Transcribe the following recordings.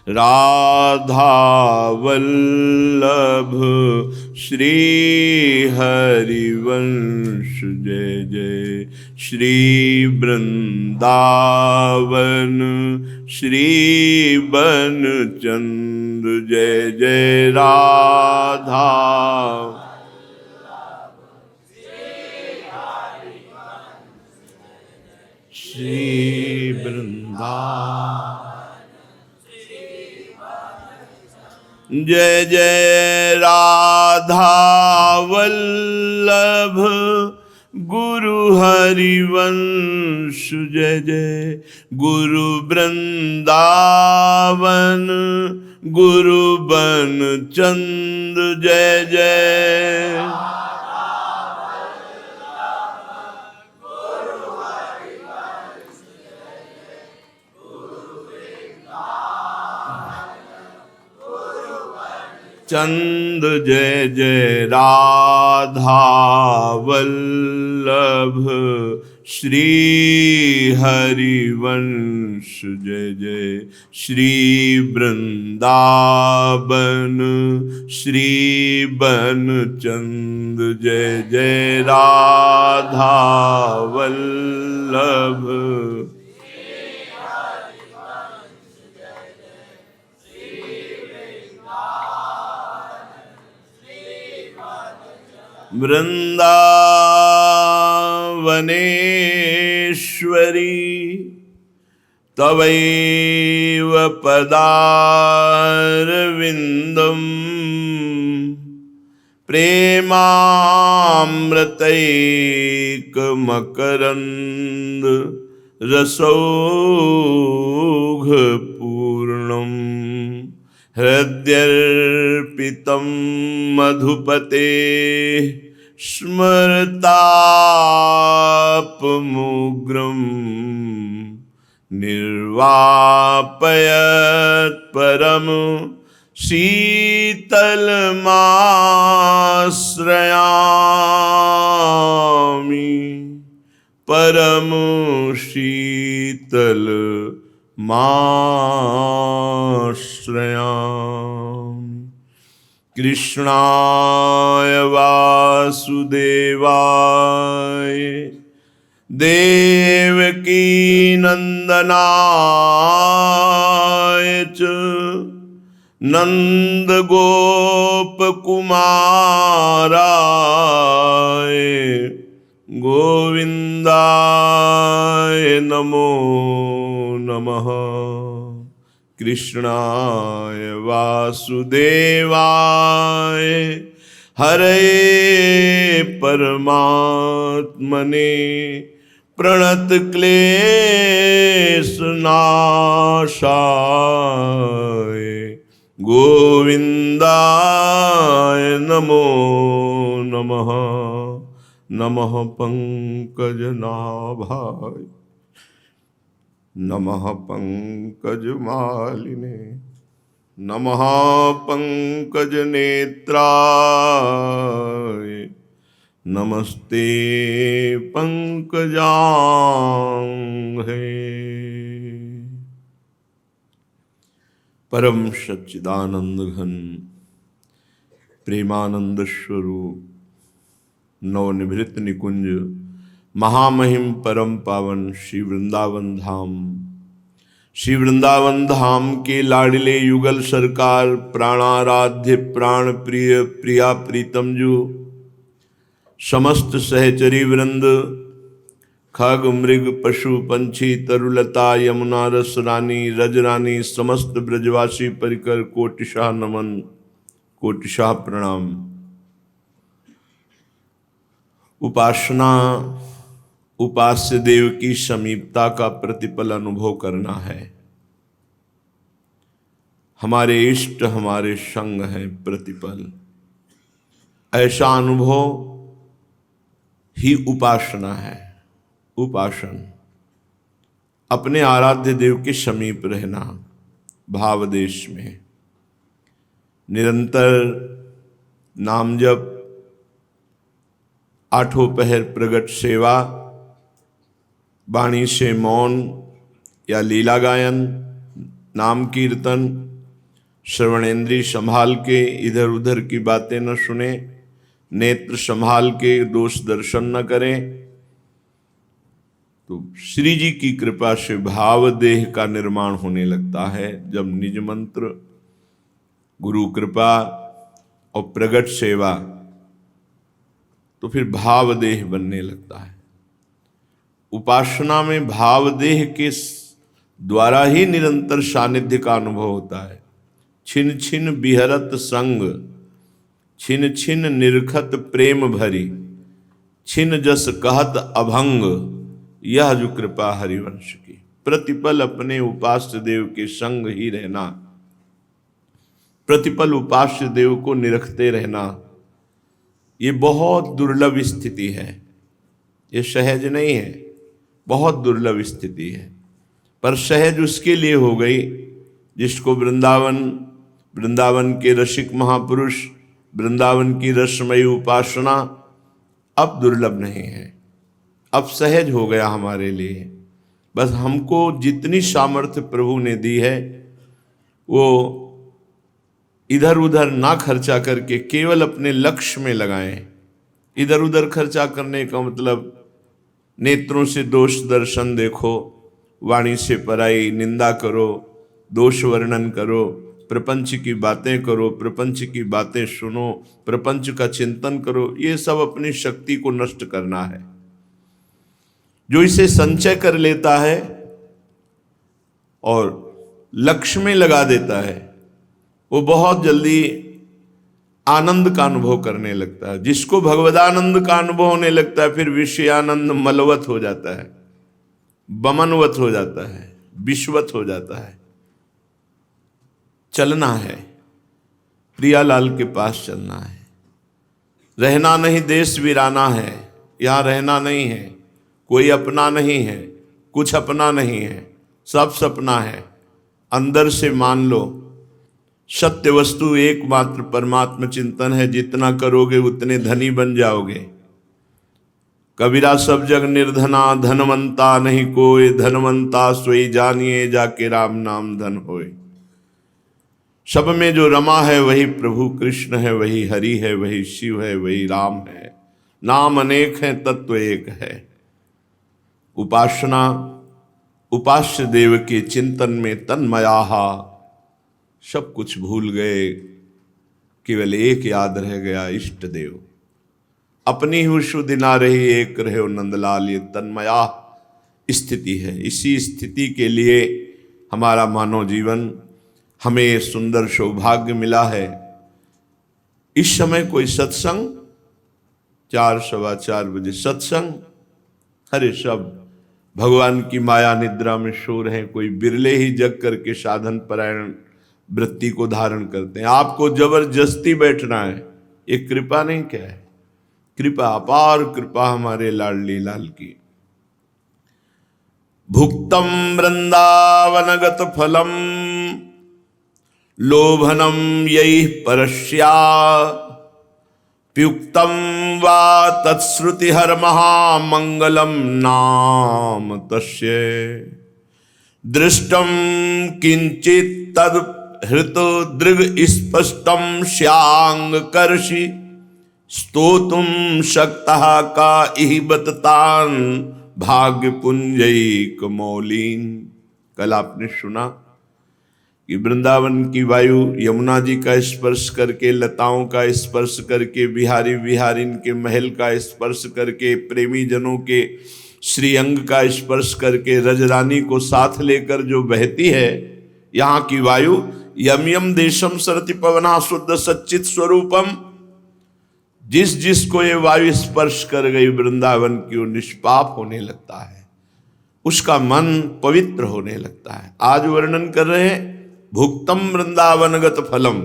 राधा वल्लभ श्री हरिवंश जय जय। श्री वृंदावन श्री बन चंद्र जय जय। राधा श्री वृंदावन जय जय। राधा वल्लभ गुरु हरिवंश जय जय। गुरु वृंदावन गुरु बन चंद्र जय जय। चंद जय जय। राधा वल्लभ श्री हरिवंश जय जय। श्री वृंदावन श्री बन चंद जय जय। राधा वल्लभ वृंदावनेश्वरी तवैव पदारविंदम प्रेमामृतैकमकरंद रसौघपूर्णम् हृद्यर्पितं मधुपते स्मरतापमुग्रं निर्वापयत् परम शीतलमाश्रयामि। परम शीतल माश्रयामि। कृष्णाय वासुदेवाय देवकी नंदनाय च नंदगोपकुमाराय गोविंदाय नमो नमः। कृष्णाय वासुदेवाय हरे परमात्मने प्रणतक्लेशनाशाय गोविंदाय नमो नमः। नमः पंकजनाभाय नमः पंकजमालिने नमः पंकजनेत्राय नमस्ते पंकजांघ्रे। परम सच्चिदानंद घन प्रेमानंद स्वरूप नवनिभृत निकुंज महामहिम परम पावन श्री वृंदावन धाम। श्री वृंदावन धाम के लाडले युगल सरकार प्राणाराध्य प्राण प्रिय प्रिया प्रीतम जो समस्त सहचरी वृंद खग मृग पशु पंछी तरुलता यमुना रस रानी रजरानी समस्त ब्रजवासी परिकर कोटिशाह नमन कोटिशाह प्रणाम। उपासना उपास्य देव की समीपता का प्रतिपल अनुभव करना है। हमारे इष्ट हमारे संग है प्रतिपल। ऐसा अनुभव ही उपासना है। उपासन अपने आराध्य देव के समीप रहना, भाव देश में निरंतर नाम जप, आठों पहर प्रगट सेवा, वाणी से मौन या लीला गायन, नाम कीर्तन, श्रवणेंद्रिय संभाल के इधर उधर की बातें न सुने, नेत्र संभाल के दोष दर्शन न करें, तो श्री जी की कृपा से भाव देह का निर्माण होने लगता है। जब निज मंत्र, गुरु कृपा और प्रगट सेवा, तो फिर भाव देह बनने लगता है। उपासना में भाव देह के द्वारा ही निरंतर सानिध्य का अनुभव होता है। छिन छिन बिहरत संग, छिन छिन निरखत प्रेम भरी, छिन जस कहत अभंग, यह जो कृपा हरिवंश की। प्रतिपल अपने उपास्य देव के संग ही रहना, प्रतिपल उपास्य देव को निरखते रहना, ये बहुत दुर्लभ स्थिति है। ये सहज नहीं है, बहुत दुर्लभ स्थिति है। पर सहज उसके लिए हो गई जिसको वृंदावन के रसिक महापुरुष, वृंदावन की रसमयी उपासना अब दुर्लभ नहीं है, अब सहज हो गया हमारे लिए। बस हमको जितनी सामर्थ्य प्रभु ने दी है वो इधर उधर ना खर्चा करके केवल अपने लक्ष्य में लगाएं। इधर उधर खर्चा करने का मतलब नेत्रों से दोष दर्शन देखो, वाणी से पराई निंदा करो, दोष वर्णन करो, प्रपंच की बातें करो, प्रपंच की बातें सुनो, प्रपंच का चिंतन करो, ये सब अपनी शक्ति को नष्ट करना है। जो इसे संचय कर लेता है और लक्ष्य में लगा देता है, वो बहुत जल्दी आनंद का अनुभव करने लगता है। जिसको भगवदानंद का अनुभव होने लगता है, फिर विषयानंद मलवत हो जाता है, बमनवत हो जाता है, विश्वत हो जाता है। चलना है, प्रियालाल के पास चलना है। रहना नहीं देश वीराना है, यहाँ रहना नहीं है, कोई अपना नहीं है, कुछ अपना नहीं है, सब सपना है। अंदर से मान लो सत्य वस्तु एकमात्र परमात्म चिंतन है। जितना करोगे उतने धनी बन जाओगे। कबीरा सब जग निर्धना, धनवंता नहीं कोई, धनवंता सोई जानिए जाके राम नाम धन होए। सब में जो रमा है वही प्रभु कृष्ण है, वही हरि है, वही शिव है, वही राम है। नाम अनेक है तत्व एक है। उपासना उपास्य देव के चिंतन में तन्मयाहा, सब कुछ भूल गए, केवल एक याद रह गया, इष्ट देव। अपनी ही शुद्धि ना रही, एक रहे नंदलाल। ये तन्मया स्थिति है। इसी स्थिति के लिए हमारा मानव जीवन, हमें सुंदर सौभाग्य मिला है। इस समय कोई सत्संग, 4 सवा 4 बजे सत्संग, अरे सब भगवान की माया निद्रा में सो रहे हैं। कोई बिरले ही जग करके साधन परायण वृत्ति को धारण करते हैं। आपको जबरदस्ती बैठना है, ये कृपा नहीं क्या है? कृपा, अपार कृपा हमारे लाडली लाल की। भुक्तम वृंदावनगत फलम लोभनम यही परस्या, प्युक्तम वा तत्श्रुति हर महामंगलम नाम तस्य। दृष्टम किंचित तद हृत दृग स्पष्टम श्यांग कर्षि, स्तोतुम शक्तः का इहिबतान भाग्य पुंजैक मौलीन। कल आपने सुना कि वृंदावन की वायु यमुना जी का स्पर्श करके, लताओं का स्पर्श करके, बिहारी बिहारिन के महल का स्पर्श करके, प्रेमी जनों के श्रीअंग का स्पर्श करके, रजरानी को साथ लेकर जो बहती है, यहाँ की वायु यम यम देशम सरति पवना शुद्ध सच्चित स्वरूपम। जिस जिसको ये वायु स्पर्श कर गई वृंदावन की, वो निष्पाप होने लगता है, उसका मन पवित्र होने लगता है। आज वर्णन कर रहे हैं भुक्तम वृंदावनगत फलम।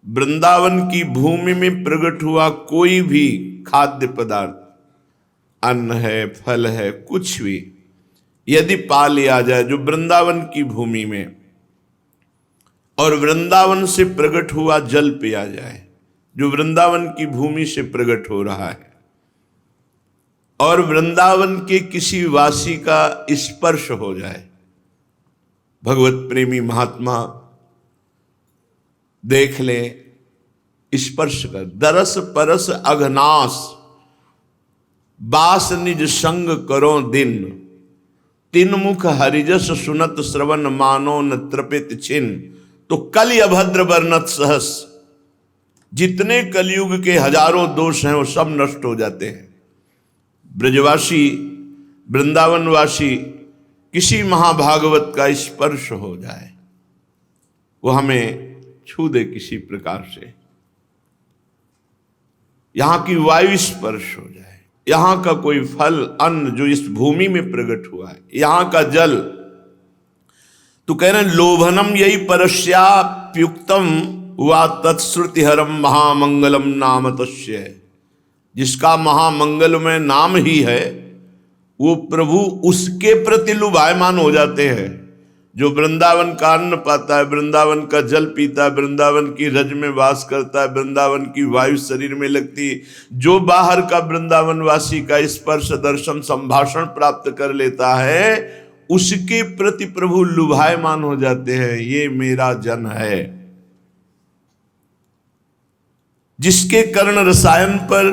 वृंदावन की भूमि में प्रकट हुआ कोई भी खाद्य पदार्थ, अन्न है, फल है, कुछ भी यदि पा लिया जाए जो वृंदावन की भूमि में, और वृंदावन से प्रकट हुआ जल पिया जाए जो वृंदावन की भूमि से प्रकट हो रहा है, और वृंदावन के किसी वासी का स्पर्श हो जाए, भगवत प्रेमी महात्मा देख ले, स्पर्श कर। दरस परस अघनास, बास निज संग करो दिन। तीन मुख हरिजस सुनत श्रवण, मानो न तृपित छिन। तो कलि अभद्र वर्णत सहस, जितने कलयुग के हजारों दोष हैं वो सब नष्ट हो जाते हैं। ब्रजवासी, वृंदावनवासी, किसी महाभागवत का स्पर्श हो जाए, वो हमें छू दे किसी प्रकार से, यहां की वायु स्पर्श हो जाए, यहां का कोई फल अन्न जो इस भूमि में प्रकट हुआ है, यहां का जल, तो कह रहे हैं लोभनम यही परस्याप्युक्तम वा तत्श्रुतिहरम महामंगलम नाम तस्य। जिसका महामंगलमय नाम ही है, वो प्रभु उसके प्रति लुभायमान हो जाते हैं। जो वृंदावन का अन्न पाता है, वृंदावन का जल पीता है, वृंदावन की रज में वास करता है, वृंदावन की वायु शरीर में लगती, जो बाहर का वृंदावनवासी का स्पर्श दर्शन संभाषण प्राप्त कर लेता है, उसके प्रति प्रभु लुभायमान हो जाते हैं। ये मेरा जन है। जिसके कर्ण रसायन पर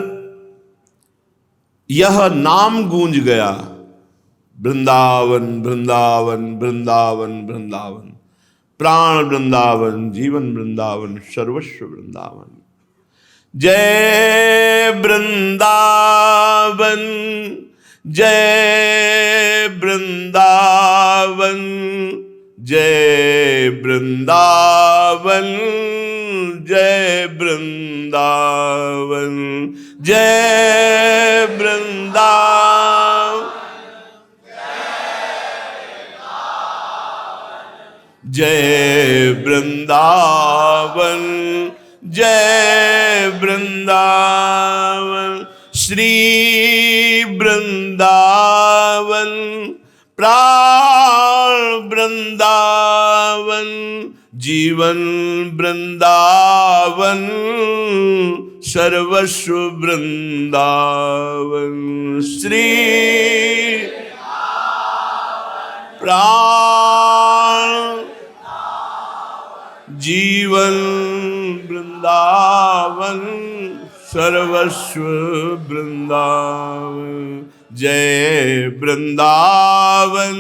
यह नाम गूंज गया, वृंदावन वृंदावन वृंदावन वृंदावन, प्राण वृंदावन, जीवन वृंदावन, सर्वस्व वृंदावन। जय वृंदावन, जय वृंदावन, जय वृंदावन, जय वृंदावन, जय वृंदावन, जय वृंदावन, जय वृंदावन। श्री वृंदावन, प्राण वृंदावन, जीवन वृंदावन, सर्वस्व वृंदावन। श्री प्राण जीवन वृंदावन, सर्वस्व वृंदावन। जय वृंदावन,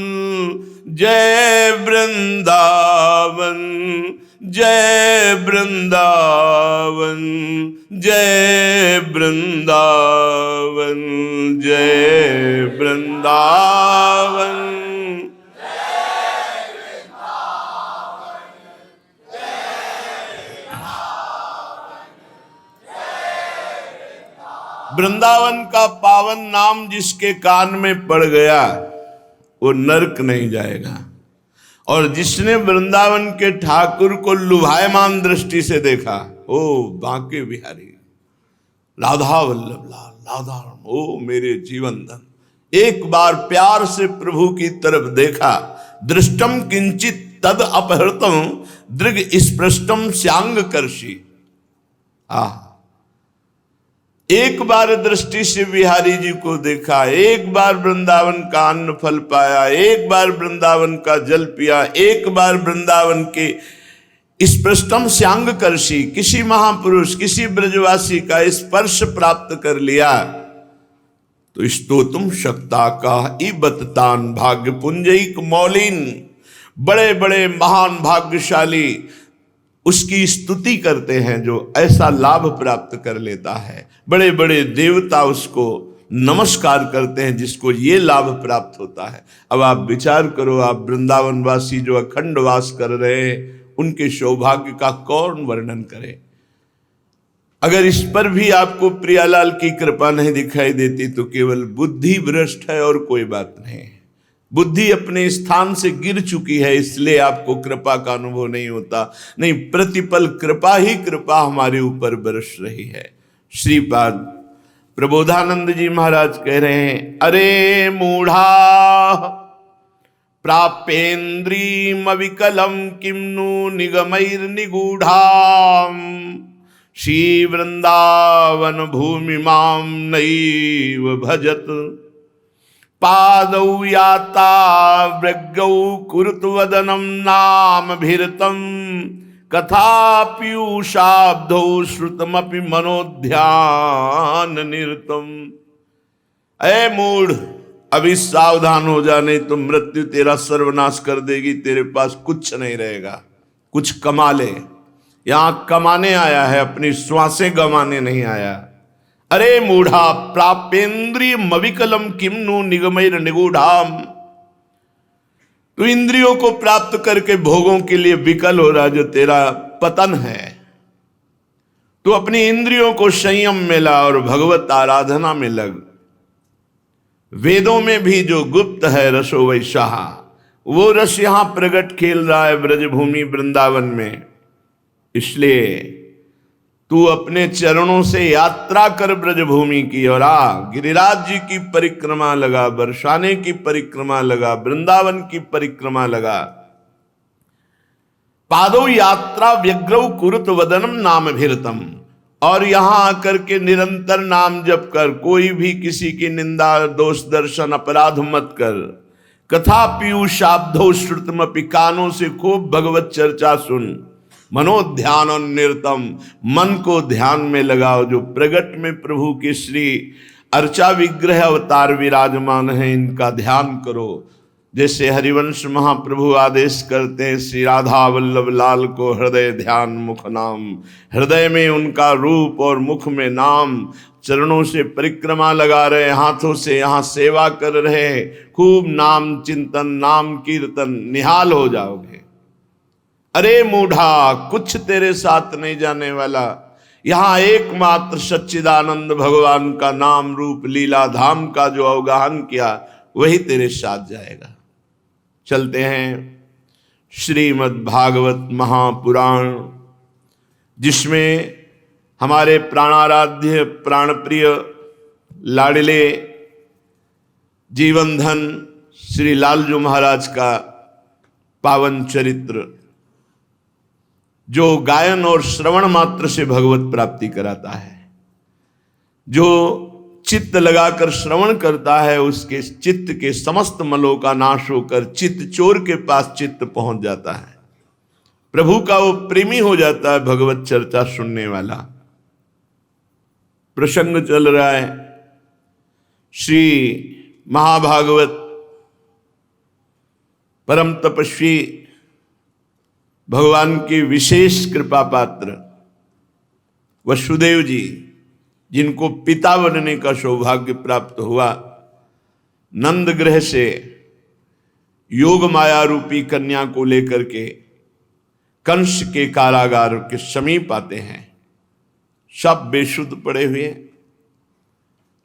जय वृंदावन, जय वृंदावन, जय वृंदावन, जय वृंदावन। वृंदावन का पावन नाम जिसके कान में पड़ गया, वो नरक नहीं जाएगा। और जिसने वृंदावन के ठाकुर को लुभायमान दृष्टि से देखा, ओ बांके बिहारी, राधा वल्लभ लाल, राधा, ओ मेरे जीवन धन, एक बार प्यार से प्रभु की तरफ देखा, दृष्टम किंचित तद अपहृतम दृग स्पृष्टम श्यांग कर्षि। एक बार दृष्टि से बिहारी जी को देखा, एक बार वृंदावन का अन्न फल पाया, एक बार वृंदावन का जल पिया, एक बार वृंदावन के स्पृष्टम श्यांग कर्षि, किसी महापुरुष, किसी ब्रजवासी का स्पर्श प्राप्त कर लिया, तो स्तोतुम शक्ता का इबततान भाग्य पुंजैक मौलिन। बड़े बड़े महान भाग्यशाली उसकी स्तुति करते हैं जो ऐसा लाभ प्राप्त कर लेता है। बड़े बड़े देवता उसको नमस्कार करते हैं जिसको ये लाभ प्राप्त होता है। अब आप विचार करो, आप वृंदावनवासी जो अखंड वास कर रहे हैं, उनके सौभाग्य का कौन वर्णन करे। अगर इस पर भी आपको प्रियालाल की कृपा नहीं दिखाई देती तो केवल बुद्धि भ्रष्ट है और कोई बात नहीं। बुद्धि अपने स्थान से गिर चुकी है, इसलिए आपको कृपा का अनुभव नहीं होता। नहीं, प्रतिपल कृपा ही कृपा हमारे ऊपर बरस रही है। श्रीपाद प्रबोधानंद जी महाराज कह रहे हैं, अरे मूढ़ा प्रापेन्द्रीम विकलम किम्नु निगमैर्निगूढ़ाम श्री वृंदावन भूमि माम नैव भजत पादौ याता वृगौ कुरुत वदनम नाम भीरतम कथा पीयूषाब्धौ श्रुतमपि मनोध्यान निरतम। ऐ मूढ़, अभी सावधान हो जा, नहीं तो मृत्यु तेरा सर्वनाश कर देगी। तेरे पास कुछ नहीं रहेगा। कुछ कमा ले। यहां कमाने आया है, अपनी श्वासें गंवाने नहीं आया। अरे मूढ़ा, प्रापेंद्रिय मविकलम किमनु निगमैर निगूढ़ाम। तू इंद्रियों को प्राप्त करके भोगों के लिए विकल हो रहा, जो तेरा पतन है। तू अपनी इंद्रियों को संयम में ला और भगवत आराधना में लग। वेदों में भी जो गुप्त है रसो वैशाह, वो रस यहां प्रकट खेल रहा है ब्रजभूमि वृंदावन में। इसलिए तू अपने चरणों से यात्रा कर ब्रजभूमि की, और आ गिरिराज जी की परिक्रमा लगा, बरसाने की परिक्रमा लगा, वृंदावन की परिक्रमा लगा। पादो यात्रा व्यग्रव कुरुत वदनम नाम भीरतम। और यहां आकर के निरंतर नाम जप कर, कोई भी किसी की निंदा दोष दर्शन अपराध मत कर। कथा पीयूषाब्धो श्रुतमपि, कानों से खूब भगवत चर्चा सुन। मनोध्यान और निरतम, मन को ध्यान में लगाओ। जो प्रगट में प्रभु के श्री अर्चा विग्रह अवतार विराजमान है, इनका ध्यान करो। जैसे हरिवंश महाप्रभु आदेश करते हैं, श्री राधा वल्लभ लाल को हृदय ध्यान मुख नाम। हृदय में उनका रूप और मुख में नाम। चरणों से परिक्रमा लगा रहे, हाथों से यहाँ सेवा कर रहे, खूब नाम चिंतन नाम कीर्तन, निहाल हो जाओगे। अरे मूढ़ा, कुछ तेरे साथ नहीं जाने वाला। यहां एकमात्र सच्चिदानंद भगवान का नाम रूप लीला धाम का जो अवगाहन किया, वही तेरे साथ जाएगा। चलते हैं श्रीमद् भागवत महापुराण, जिसमें हमारे प्राणाराध्य प्राणप्रिय लाडले जीवनधन श्री लालजू महाराज का पावन चरित्र, जो गायन और श्रवण मात्र से भगवत प्राप्ति कराता है। जो चित्त लगाकर श्रवण करता है, उसके चित्त के समस्त मलों का नाश होकर चित्त चोर के पास चित्त पहुंच जाता है। प्रभु का वो प्रेमी हो जाता है, भगवत चर्चा सुनने वाला। प्रसंग चल रहा है श्री महाभागवत परम तपस्वी भगवान के विशेष कृपा पात्र वसुदेव जी, जिनको पिता बनने का सौभाग्य प्राप्त हुआ, नंद ग्रह से योग माया रूपी कन्या को लेकर के कंस के कारागार के समीप आते हैं। सब बेसुध पड़े हुए,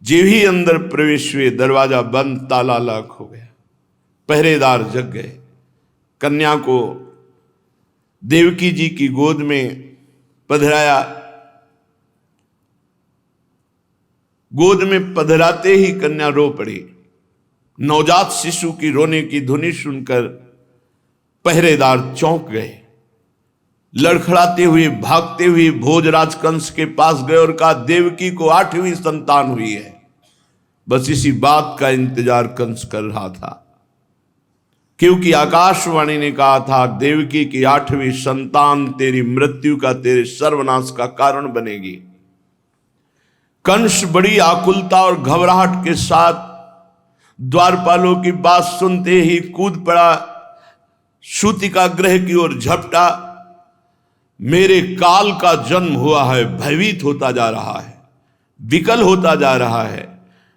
जीव ही अंदर प्रवेश हुए, दरवाजा बंद, ताला लॉक हो गया। पहरेदार जग गए। कन्या को देवकी जी की गोद में पधराया। गोद में पधराते ही कन्या रो पड़ी। नवजात शिशु की रोने की ध्वनि सुनकर पहरेदार चौंक गए। लड़खड़ाते हुए भागते हुए भोजराज कंस के पास गए और कहा, देवकी को 8वीं संतान हुई है। बस इसी बात का इंतजार कंस कर रहा था, क्योंकि आकाशवाणी ने कहा था, देवकी की 8वीं संतान तेरी मृत्यु का, तेरे सर्वनाश का कारण बनेगी। कंस बड़ी आकुलता और घबराहट के साथ द्वारपालों की बात सुनते ही कूद पड़ा, सूतिका गृह की ओर झपटा। मेरे काल का जन्म हुआ है, भयभीत होता जा रहा है, विकल होता जा रहा है।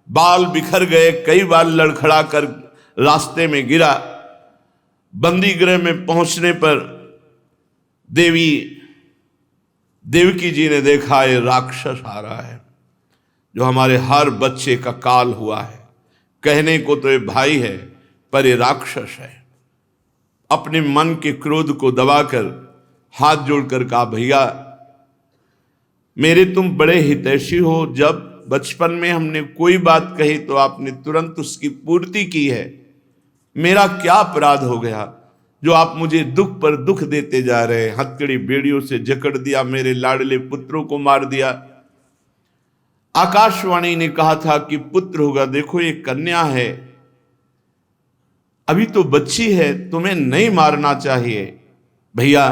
बाल बिखर गए, कई बार लड़खड़ा कर रास्ते में गिरा। बंदी गृह में पहुंचने पर देवकी जी ने देखा, ये राक्षस आ रहा है, जो हमारे हर बच्चे का काल हुआ है। कहने को तो ये भाई है, पर ये राक्षस है। अपने मन के क्रोध को दबाकर हाथ जोड़कर कहा, भैया मेरे तुम बड़े हितैषी हो। जब बचपन में हमने कोई बात कही तो आपने तुरंत उसकी पूर्ति की है। मेरा क्या अपराध हो गया जो आप मुझे दुख पर दुख देते जा रहे हैं? हथकड़ी बेड़ियों से जकड़ दिया, मेरे लाडले पुत्रों को मार दिया। आकाशवाणी ने कहा था कि पुत्र होगा। देखो ये कन्या है, अभी तो बच्ची है, तुम्हें नहीं मारना चाहिए। भैया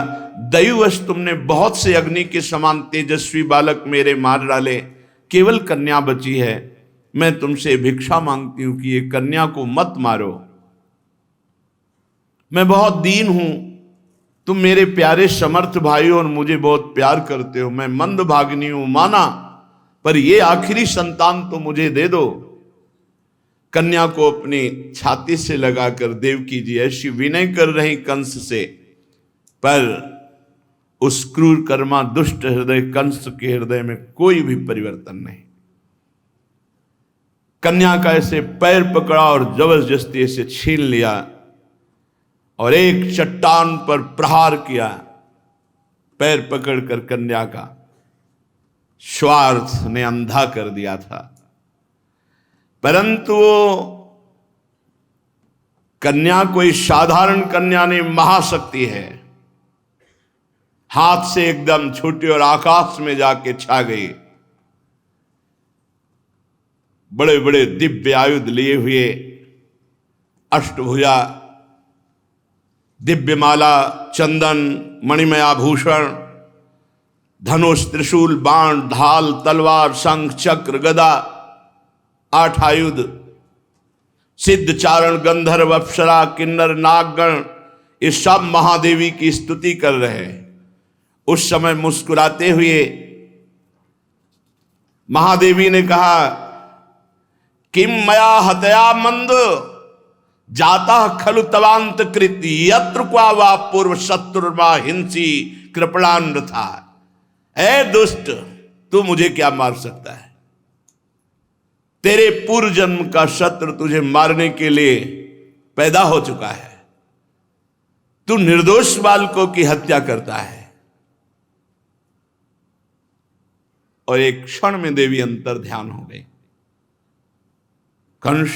दैवश तुमने बहुत से अग्नि के समान तेजस्वी बालक मेरे मार डाले, केवल कन्या बची है। मैं तुमसे भिक्षा मांगती हूं कि ये कन्या को मत मारो। मैं बहुत दीन हूं, तुम मेरे प्यारे समर्थ भाई हो और मुझे बहुत प्यार करते हो। मैं मंदभागिनी हूं माना, पर ये आखिरी संतान तो मुझे दे दो। कन्या को अपनी छाती से लगाकर देवकी जी ऐसी विनय कर रही कंस से, पर उस क्रूर कर्मा दुष्ट हृदय कंस के हृदय में कोई भी परिवर्तन नहीं। कन्या का ऐसे पैर पकड़ा और जबरदस्ती ऐसे छीन लिया और एक चट्टान पर प्रहार किया। पैर पकड़कर कन्या का स्वार्थ ने अंधा कर दिया था, परंतु वो कन्या कोई साधारण कन्या नहीं, महाशक्ति है। हाथ से एकदम छूटी और आकाश में जाके छा गई। बड़े बड़े दिव्य आयुध लिए हुए, अष्टभुजा, दिव्य माला, चंदन, मणिमय आभूषण, धनुष, त्रिशूल, बाण, ढाल, तलवार, शंख, चक्र, गदा, 8 आयुध, सिद्ध, चारण, गंधर्व, अप्सरा, किन्नर, नागगण, ये सब महादेवी की स्तुति कर रहे हैं। उस समय मुस्कुराते हुए महादेवी ने कहा, किम मया हतया मंद जाता खलु तवांत कृति यत्र क्वा वा पूर्व शत्रुर्वा हिंसी कृपणान था। ऐ दुष्ट, तू मुझे क्या मार सकता है? तेरे पूर्व जन्म का शत्रु तुझे मारने के लिए पैदा हो चुका है। तू निर्दोष बालकों की हत्या करता है। और एक क्षण में देवी अंतर ध्यान हो गई। कंस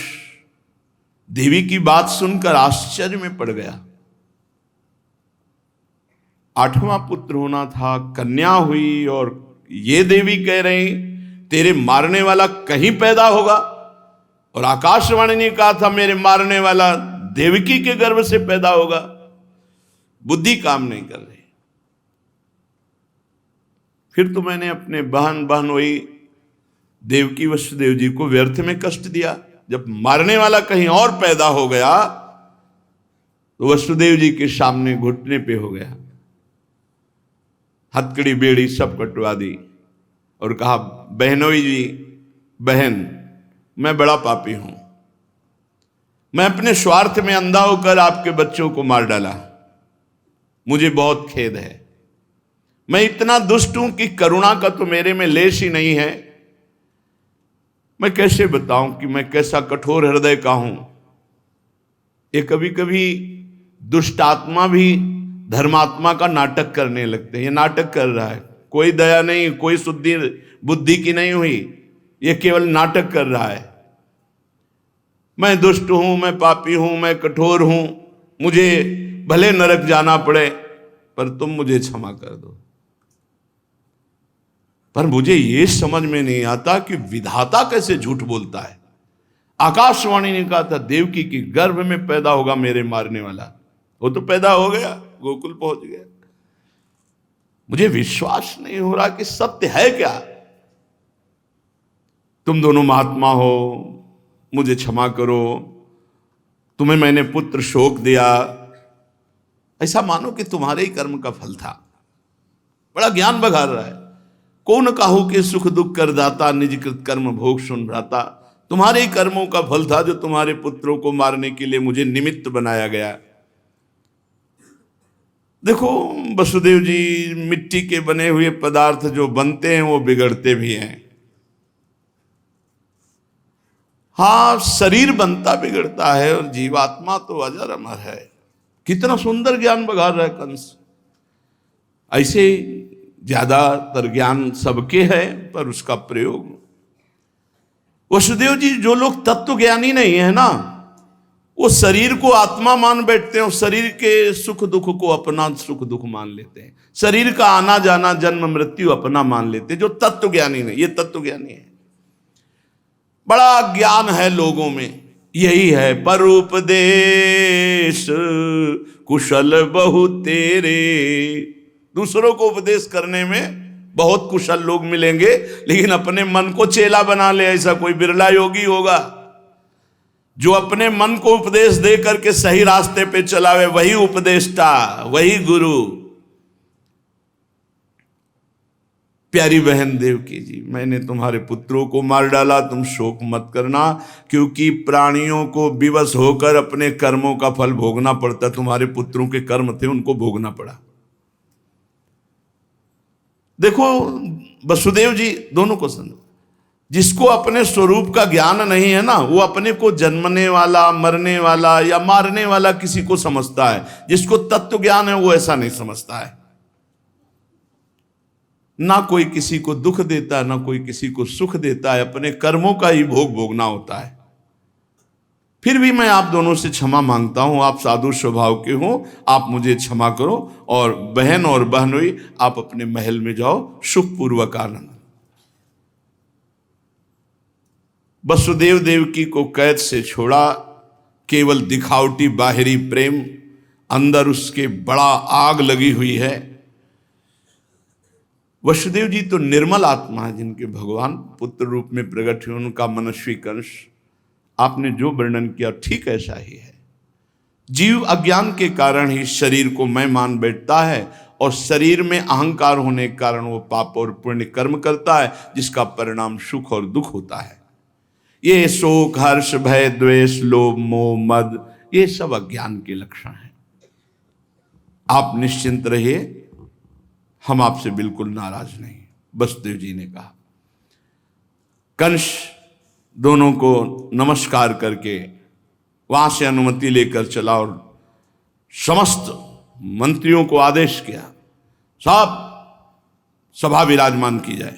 देवी की बात सुनकर आश्चर्य में पड़ गया। 8वां पुत्र होना था, कन्या हुई, और ये देवी कह रही तेरे मारने वाला कहीं पैदा होगा। और आकाशवाणी ने कहा था मेरे मारने वाला देवकी के गर्भ से पैदा होगा। बुद्धि काम नहीं कर रही। फिर तो मैंने अपने बहन बहनोई देवकी वसुदेव जी को व्यर्थ में कष्ट दिया। जब मारने वाला कहीं और पैदा हो गया तो वसुदेव जी के सामने घुटने पे हो गया, हथकड़ी बेड़ी सब कटवा दी और कहा, बहनोई जी, बहन, मैं बड़ा पापी हूं। मैं अपने स्वार्थ में अंधा होकर आपके बच्चों को मार डाला। मुझे बहुत खेद है। मैं इतना दुष्ट हूं कि करुणा का तो मेरे में लेश ही नहीं है। मैं कैसे बताऊं कि मैं कैसा कठोर हृदय का हूं। ये कभी कभी दुष्ट आत्मा भी धर्मात्मा का नाटक करने लगते हैं। ये नाटक कर रहा है, कोई दया नहीं, कोई शुद्धि बुद्धि की नहीं हुई, ये केवल नाटक कर रहा है। मैं दुष्ट हूं, मैं पापी हूं, मैं कठोर हूं, मुझे भले नरक जाना पड़े, पर तुम मुझे क्षमा कर दो। पर मुझे ये समझ में नहीं आता कि विधाता कैसे झूठ बोलता है। आकाशवाणी ने कहा था देवकी की गर्भ में पैदा होगा मेरे मारने वाला, वो तो पैदा हो गया, गोकुल पहुंच गया। मुझे विश्वास नहीं हो रहा कि सत्य है क्या। तुम दोनों महात्मा हो, मुझे क्षमा करो, तुम्हें मैंने पुत्र शोक दिया, ऐसा मानो कि तुम्हारे ही कर्म का फल था। बड़ा ज्ञान बघार रहा है। कौन काहू के सुख दुख कर दाता, निज कृत कर्म भोग सुन भ्राता। तुम्हारे ही कर्मों का फल था जो तुम्हारे पुत्रों को मारने के लिए मुझे निमित्त बनाया गया। देखो वसुदेव जी, मिट्टी के बने हुए पदार्थ जो बनते हैं वो बिगड़ते भी हैं। हाँ, शरीर बनता बिगड़ता है और जीवात्मा तो अजर अमर है। कितना सुंदर ज्ञान बघार रहा है कंस। ऐसे ज्यादातर ज्ञान सबके है, पर उसका प्रयोग वसुदेव जी, जो लोग तत्व ज्ञानी नहीं है ना, वो शरीर को आत्मा मान बैठते हैं, शरीर के सुख दुख को अपना सुख दुख मान लेते हैं, शरीर का आना जाना जन्म मृत्यु अपना मान लेते हैं। जो तत्व ज्ञानी नहीं, ये तत्व ज्ञानी है। बड़ा ज्ञान है लोगों में, यही है परोपदेश कुशल बहु तेरे। दूसरों को उपदेश करने में बहुत कुशल लोग मिलेंगे, लेकिन अपने मन को चेला बना ले ऐसा कोई बिरला योगी होगा। जो अपने मन को उपदेश दे करके सही रास्ते पे चलावे, वही उपदेष्टा, वही गुरु। प्यारी बहन देवकी जी, मैंने तुम्हारे पुत्रों को मार डाला, तुम शोक मत करना, क्योंकि प्राणियों को विवश होकर अपने कर्मों का फल भोगना पड़ता। तुम्हारे पुत्रों के कर्म थे, उनको भोगना पड़ा। देखो वसुदेव जी दोनों को समझो। जिसको अपने स्वरूप का ज्ञान नहीं है ना, वो अपने को जन्मने वाला, मरने वाला या मारने वाला किसी को समझता है। जिसको तत्व ज्ञान है वो ऐसा नहीं समझता है। ना कोई किसी को दुख देता है, ना कोई किसी को सुख देता है, अपने कर्मों का ही भोग भोगना होता है। फिर भी मैं आप दोनों से क्षमा मांगता हूं, आप साधु स्वभाव के हो, आप मुझे क्षमा करो। और बहन और बहनोई, आप अपने महल में जाओ, सुखपूर्वक आनंद। वसुदेव देवकी को कैद से छोड़ा, केवल दिखावटी बाहरी प्रेम, अंदर उसके बड़ा आग लगी हुई है। वसुदेव जी तो निर्मल आत्मा है, जिनके भगवान पुत्र रूप में प्रकट हुए, उनका मनस्वी कंस। आपने जो वर्णन किया ठीक ऐसा ही है। जीव अज्ञान के कारण ही शरीर को मैं मान बैठता है, और शरीर में अहंकार होने के कारण वो पाप और पुण्य कर्म करता है, जिसका परिणाम सुख और दुख होता है। ये शोक, हर्ष, भय, द्वेष, लोभ, मोह, मद, ये सब अज्ञान के लक्षण हैं। आप निश्चिंत रहिए, हम आपसे बिल्कुल नाराज नहीं। वसुदेव जी ने कहा। कंस दोनों को नमस्कार करके वहां से अनुमति लेकर चला और समस्त मंत्रियों को आदेश किया, सब सभा विराजमान की जाए।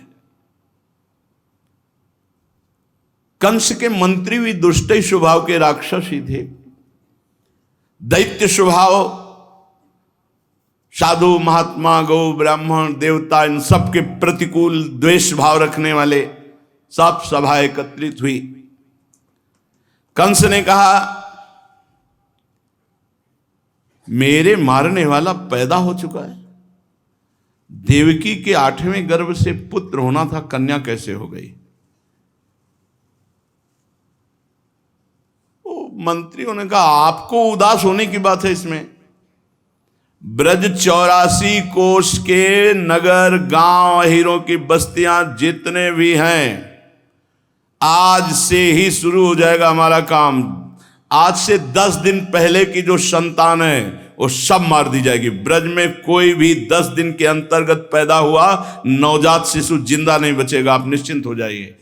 कंस के मंत्री भी दुष्ट स्वभाव के राक्षस ही थे। दैत्य स्वभाव, साधु, महात्मा, गौ, ब्राह्मण, देवता, इन सब के प्रतिकूल द्वेष भाव रखने वाले सब सभा एकत्रित हुई। कंस ने कहा, मेरे मारने वाला पैदा हो चुका है। देवकी के 8वें गर्भ से पुत्र होना था, कन्या कैसे हो गई? मंत्रियों ने कहा, आपको उदास होने की बात है इसमें। ब्रज 84 कोष के नगर, गांव, हीरों की बस्तियां जितने भी हैं, आज से ही शुरू हो जाएगा हमारा काम। आज से 10 दिन पहले की जो संतान है वो सब मार दी जाएगी। ब्रज में कोई भी 10 दिन के अंतर्गत पैदा हुआ नवजात शिशु जिंदा नहीं बचेगा, आप निश्चिंत हो जाइए।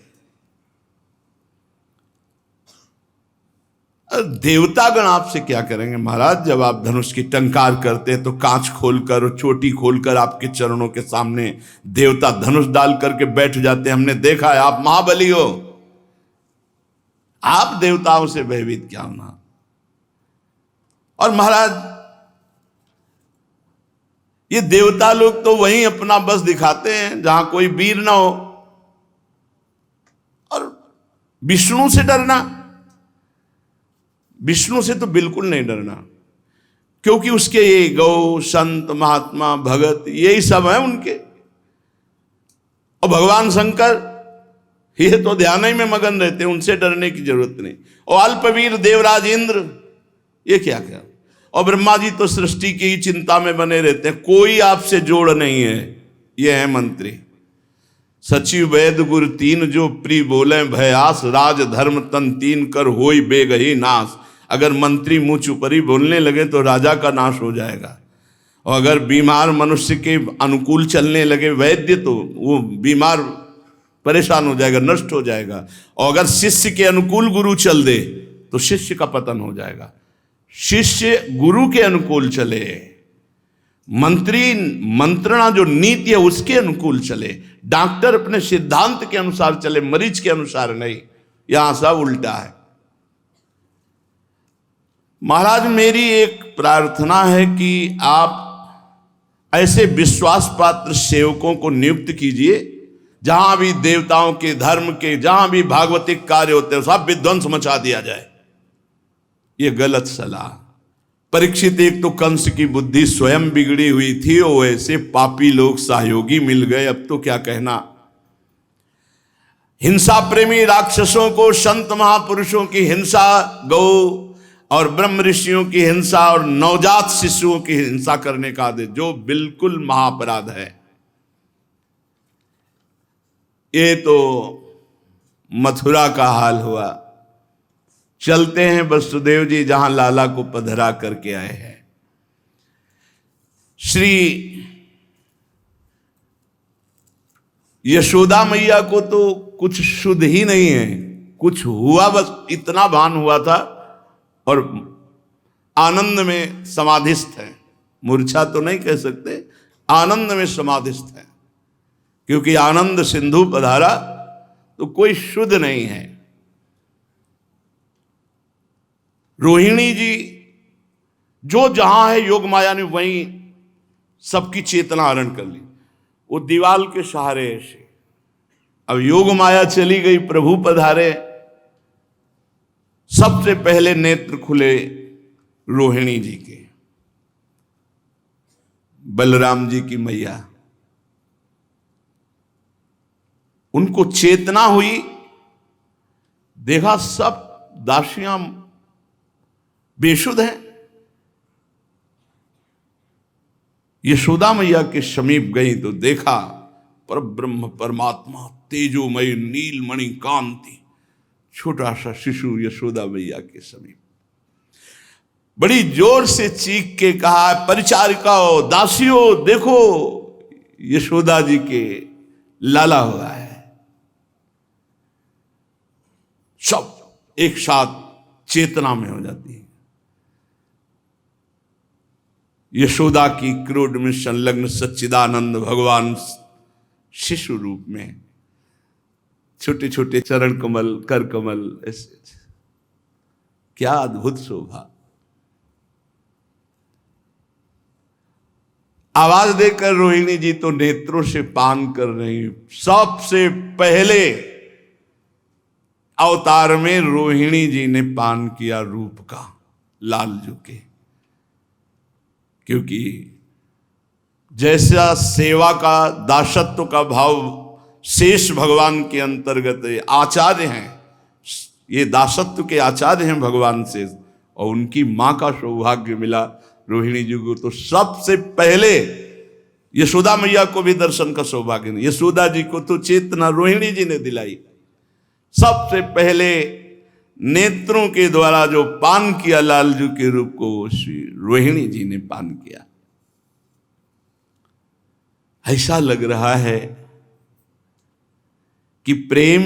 देवतागण आपसे क्या करेंगे महाराज? जब आप धनुष की टंकार करते हैं तो कांच खोलकर और चोटी खोलकर आपके चरणों के सामने देवता धनुष डाल करके बैठ जाते हैं। हमने देखा है, आप महाबली हो, आप देवताओं से भयभीत क्या होना। और महाराज, ये देवता लोग तो वहीं अपना बस दिखाते हैं जहां कोई वीर ना हो। और विष्णु से डरना, विष्णु से तो बिल्कुल नहीं डरना, क्योंकि उसके ये गौ, संत, महात्मा, भगत, यही सब है उनके। और भगवान शंकर ये तो ध्यान ही में मगन रहते हैं, उनसे डरने की जरूरत नहीं। और अल्पवीर देवराज इंद्र, ये क्या क्या। और ब्रह्मा जी तो सृष्टि की ही चिंता में बने रहते हैं, कोई आपसे जोड़ नहीं है। ये है मंत्री। सचिव वैद गुर तीन जो प्री बोले भयास, राज धर्म तन तीन कर होई बेगही नाश। अगर मंत्री मुंह चुपरी बोलने लगे तो राजा का नाश हो जाएगा। और अगर बीमार मनुष्य के अनुकूल चलने लगे वैद्य, तो वो बीमार परेशान हो जाएगा, नष्ट हो जाएगा। और अगर शिष्य के अनुकूल गुरु चल दे तो शिष्य का पतन हो जाएगा। शिष्य गुरु के अनुकूल चले, मंत्री मंत्रणा जो नीति है उसके अनुकूल चले, डॉक्टर अपने सिद्धांत के अनुसार चले, मरीज के अनुसार नहीं। यहां सब उल्टा है। महाराज, मेरी एक प्रार्थना है कि आप ऐसे विश्वास पात्र सेवकों को नियुक्त कीजिए, जहां भी देवताओं के, धर्म के, जहां भी भागवतिक कार्य होते हैं सब विध्वंस मचा दिया जाए। ये गलत सलाह। परीक्षित, एक तो कंस की बुद्धि स्वयं बिगड़ी हुई थी और ऐसे पापी लोग सहयोगी मिल गए, अब तो क्या कहना। हिंसा प्रेमी राक्षसों को संत महापुरुषों की हिंसा, गौ और ब्रह्म ऋषियों की हिंसा और नवजात शिशुओं की हिंसा करने का आदेश, जो बिल्कुल महाअपराध है। ये तो मथुरा का हाल हुआ। चलते हैं वसुदेव जी जहां लाला को पधरा करके आए हैं। श्री यशोदा मैया को तो कुछ शुद्ध ही नहीं है, कुछ हुआ, बस इतना भान हुआ था और आनंद में समाधिस्थ है। मूर्छा तो नहीं कह सकते, आनंद में समाधिस्थ है, क्योंकि आनंद सिंधु पधारा तो कोई शुद्ध नहीं है। रोहिणी जी जो जहां है, योग माया ने वहीं सबकी चेतना हरण कर ली। वो दीवाल के सहारे ऐसे, अब योग माया चली गई, प्रभु पधारे। सबसे पहले नेत्र खुले रोहिणी जी के, बलराम जी की मैया, उनको चेतना हुई, देखा सब दासियां बेशुद्ध हैं। यशोदा मैया के समीप गई तो देखा पर ब्रह्म परमात्मा तेजोमय नीलमणि कांति, छोटा सा शिशु यशोदा मैया के समीप। बड़ी जोर से चीख के कहा, परिचारिकाओ, दासियों, देखो यशोदा जी के लाला हुआ है। सब एक साथ चेतना में हो जाती है। यशोदा की क्रोध में संलग्न सच्चिदानंद भगवान शिशु रूप में, छोटे छोटे चरण कमल, कर कमल, ऐसे, क्या अद्भुत शोभा। आवाज देकर रोहिणी जी तो नेत्रों से पान कर रही। सबसे पहले अवतार में रोहिणी जी ने पान किया रूप का, लालजू के, क्योंकि जैसा सेवा का, दासत्व का भाव शेष भगवान के अंतर्गत आचार्य हैं, ये दासत्व के आचार्य हैं भगवान से, और उनकी मां का सौभाग्य मिला रोहिणी जी को। तो सबसे पहले यशोदा मैया को भी दर्शन का सौभाग्य नहीं, यशोदा जी को तो चेतना रोहिणी जी ने दिलाई। सबसे पहले नेत्रों के द्वारा जो पान किया लालजू के रूप को, श्री रोहिणी जी ने पान किया। ऐसा लग रहा है कि प्रेम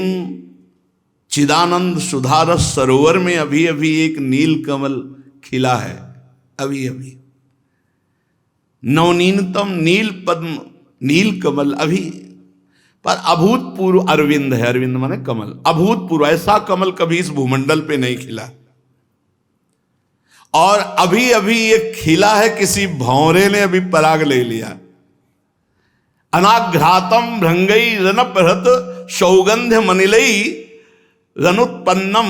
चिदानंद सुधारस सरोवर में अभी अभी एक नील कमल खिला है, अभी अभी नवनीतम नील पद्म, नील कमल अभी, पर अभूतपूर्व अरविंद है। अरविंद माने कमल, अभूतपूर्व, ऐसा कमल कभी इस भूमंडल पे नहीं खिला। और अभी अभी ये खिला है, किसी भौरे ने अभी पराग ले लिया। अनाघ्रातम भृंगई रनपहत सौगंध्य मनिलई रनुत्पन्नम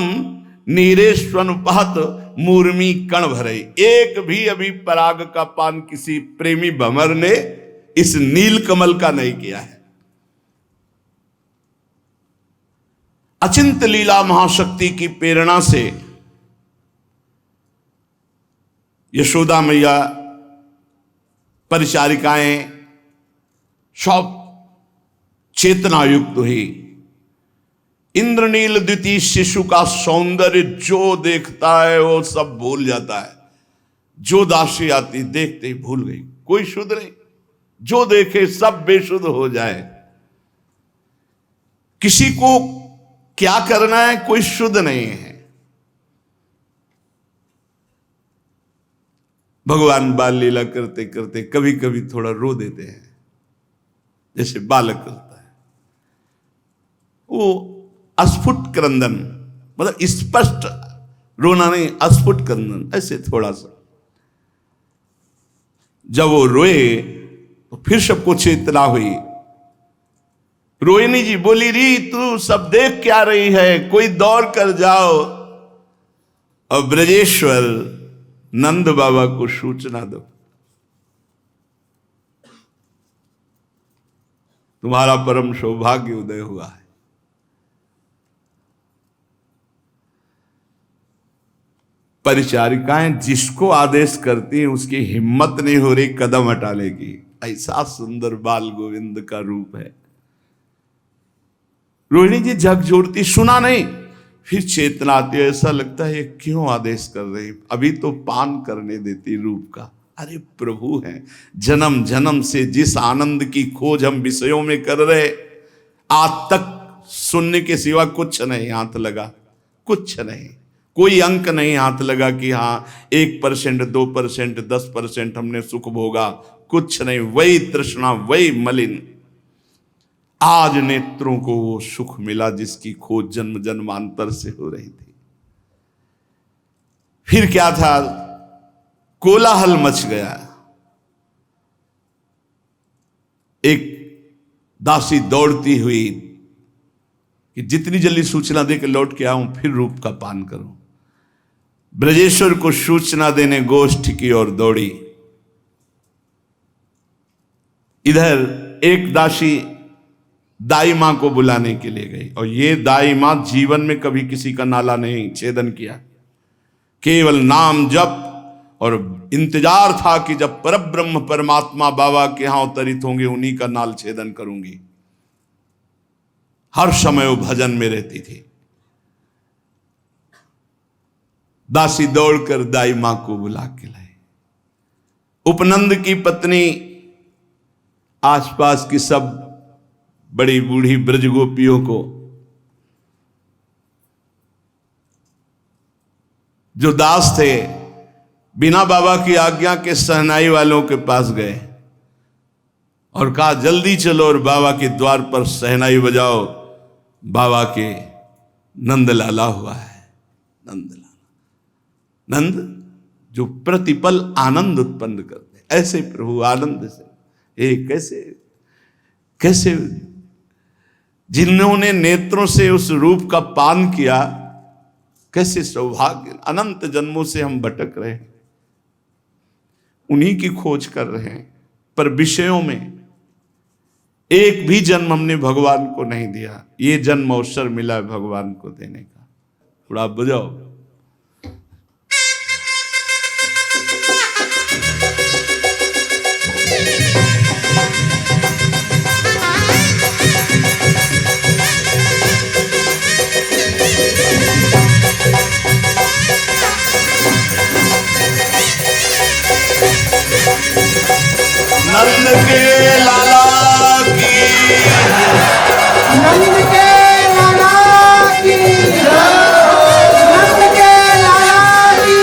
नीरेश्वनुपहत मूर्मी कण भरई। एक भी अभी पराग का पान किसी प्रेमी भंवर ने इस नील कमल का नहीं किया है। अचिंत लीला महाशक्ति की प्रेरणा से यशोदा मैया, परिचारिकाएं सब चेतनायुक्त हुई। इंद्रनील द्वितीय शिशु का सौंदर्य जो देखता है वो सब भूल जाता है। जो दासी आती देखते ही भूल गई, कोई शुद्ध नहीं, जो देखे सब बेशुद्ध हो जाए। किसी को क्या करना है, कोई शुद्ध नहीं है। भगवान बाल लीला करते करते कभी कभी थोड़ा रो देते हैं, जैसे बालक करता है। वो अस्फुट क्रंदन, मतलब स्पष्ट रोना नहीं, अस्फुट क्रंदन, ऐसे थोड़ा सा। जब वो रोए तो फिर सबको चेतना हुई। रोहिणी जी बोली, री तू सब देख क्या रही है, कोई दौड़ कर जाओ और ब्रजेश्वर नंद बाबा को सूचना दो, तुम्हारा परम सौभाग्य उदय हुआ है। परिचारिकाएं जिसको आदेश करती हैं उसकी हिम्मत नहीं हो रही कदम हटा लेगी। ऐसा सुंदर बाल गोविंद का रूप है। रोहिणी जी झक जोड़ती, सुना नहीं, फिर चेतना आती है, ऐसा लगता है क्यों आदेश कर रही, अभी तो पान करने देती रूप का। अरे प्रभु हैं, जन्म जन्म से जिस आनंद की खोज हम विषयों में कर रहे, आज तक सुनने के सिवा कुछ नहीं हाथ लगा, कुछ नहीं, कोई अंक नहीं हाथ लगा कि हाँ 1%, 2%, 10% हमने सुख भोगा, कुछ नहीं। वही तृष्णा, वही मलिन। आज नेत्रों को वो सुख मिला जिसकी खोज जन्म जन्मांतर से हो रही थी। फिर क्या था, कोलाहल मच गया। एक दासी दौड़ती हुई कि जितनी जल्दी सूचना दे के लौट के आऊं फिर रूप का पान करूं। ब्रजेश्वर को सूचना देने गोष्ठ की ओर दौड़ी। इधर एक दासी दाई मां को बुलाने के लिए गई, और ये दाई मां जीवन में कभी किसी का नाला नहीं छेदन किया, केवल नाम जप, और इंतजार था कि जब परब्रह्म परमात्मा बाबा के यहां अवतरित होंगे उन्हीं का नाल छेदन करूंगी। हर समय वो भजन में रहती थी। दासी दौड़कर दाई मां को बुला के लाई। उपनंद की पत्नी आसपास की सब बड़ी बूढ़ी ब्रज गोपियों को, जो दास थे, बिना बाबा की आज्ञा के सहनाई वालों के पास गए और कहा जल्दी चलो और बाबा के द्वार पर सहनाई बजाओ, बाबा के नंद लाला हुआ है। नंद लाला, नंद जो प्रतिपल आनंद उत्पन्न करते, ऐसे प्रभु आनंद से, कैसे कैसे जिन्होंने नेत्रों से उस रूप का पान किया, कैसे सौभाग्य। अनंत जन्मों से हम भटक रहे हैं, उन्हीं की खोज कर रहे हैं, पर विषयों में एक भी जन्म हमने भगवान को नहीं दिया। ये जन्म अवसर मिला है भगवान को देने का। थोड़ा बजाओ। नंद के लाला की, नंद के लाला की, नंद के लाला की,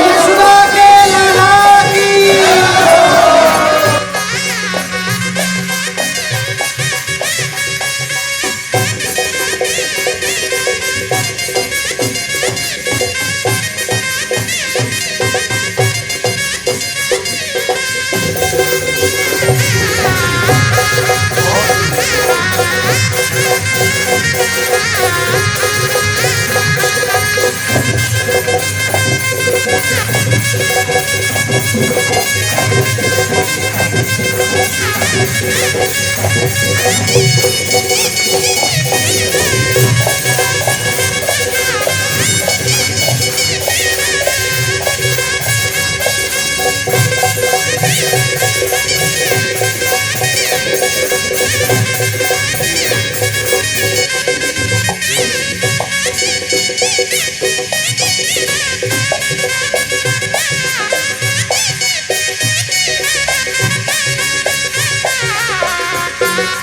यशोदा के लाला की।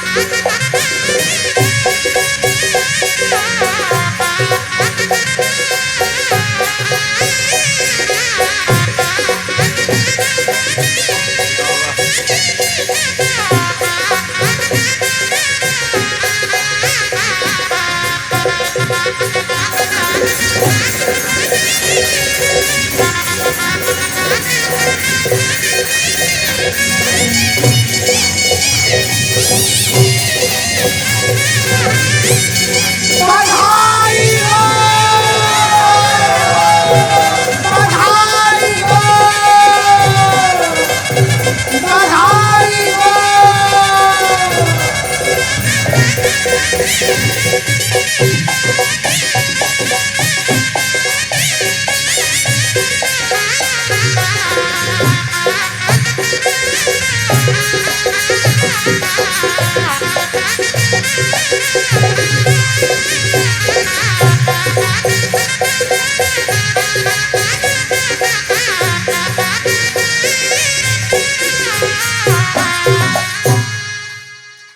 Ha ha ha ha!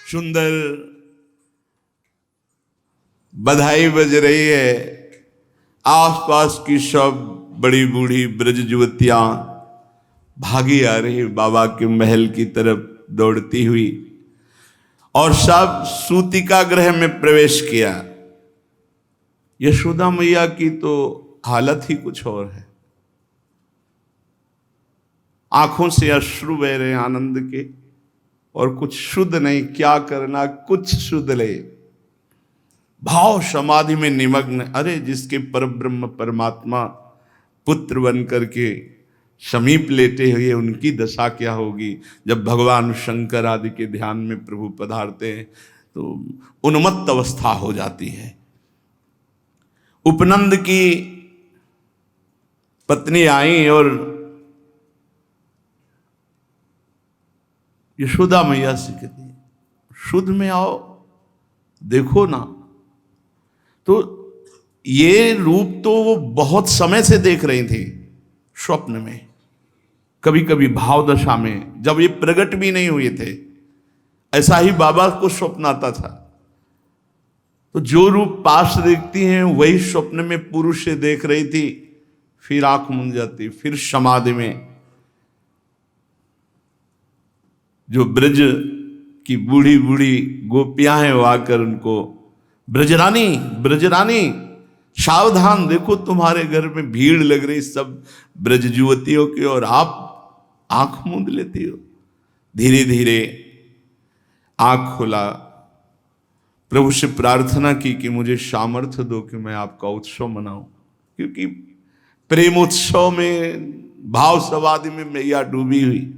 सुंदर बधाई बज रही है। आसपास की सब बड़ी बूढ़ी ब्रज युवतियां भागी आ रही बाबा के महल की तरफ दौड़ती हुई, और सब सूतिका गृह में प्रवेश किया। यशोदा मैया की तो हालत ही कुछ और है। आंखों से अश्रु बह रहे आनंद के, और कुछ शुद्ध नहीं, क्या करना कुछ शुद्ध ले, भाव समाधि में निमग्न। अरे जिसके परब्रह्म परमात्मा पुत्र बन करके समीप लेते हुए उनकी दशा क्या होगी। जब भगवान शंकर आदि के ध्यान में प्रभु पधारते हैं तो उन्मत्त अवस्था हो जाती है। उपनंद की पत्नी आई और यशोदा मैया से कहती, शुद्ध में आओ, देखो ना। तो ये रूप तो वो बहुत समय से देख रही थी, स्वप्न में, कभी कभी भाव दशा में, जब ये प्रकट भी नहीं हुए थे। ऐसा ही बाबा को स्वप्न आता था। तो जो रूप पास देखती हैं वही स्वप्न में पुरुष से देख रही थी, फिर आंख मूंद जाती, फिर समाधि में। जो ब्रज की बूढ़ी बूढ़ी गोपियां हैं वो आकर उनको, ब्रजरानी ब्रजरानी सावधान, देखो तुम्हारे घर में भीड़ लग रही सब ब्रज युवतियों की, और आप आंख मूंद लेती हो। धीरे धीरे आंख खोला, प्रभु से प्रार्थना की कि मुझे सामर्थ्य दो कि मैं आपका उत्सव मनाऊं, क्योंकि प्रेमोत्सव में, भाव समाधि में मैया डूबी हुई।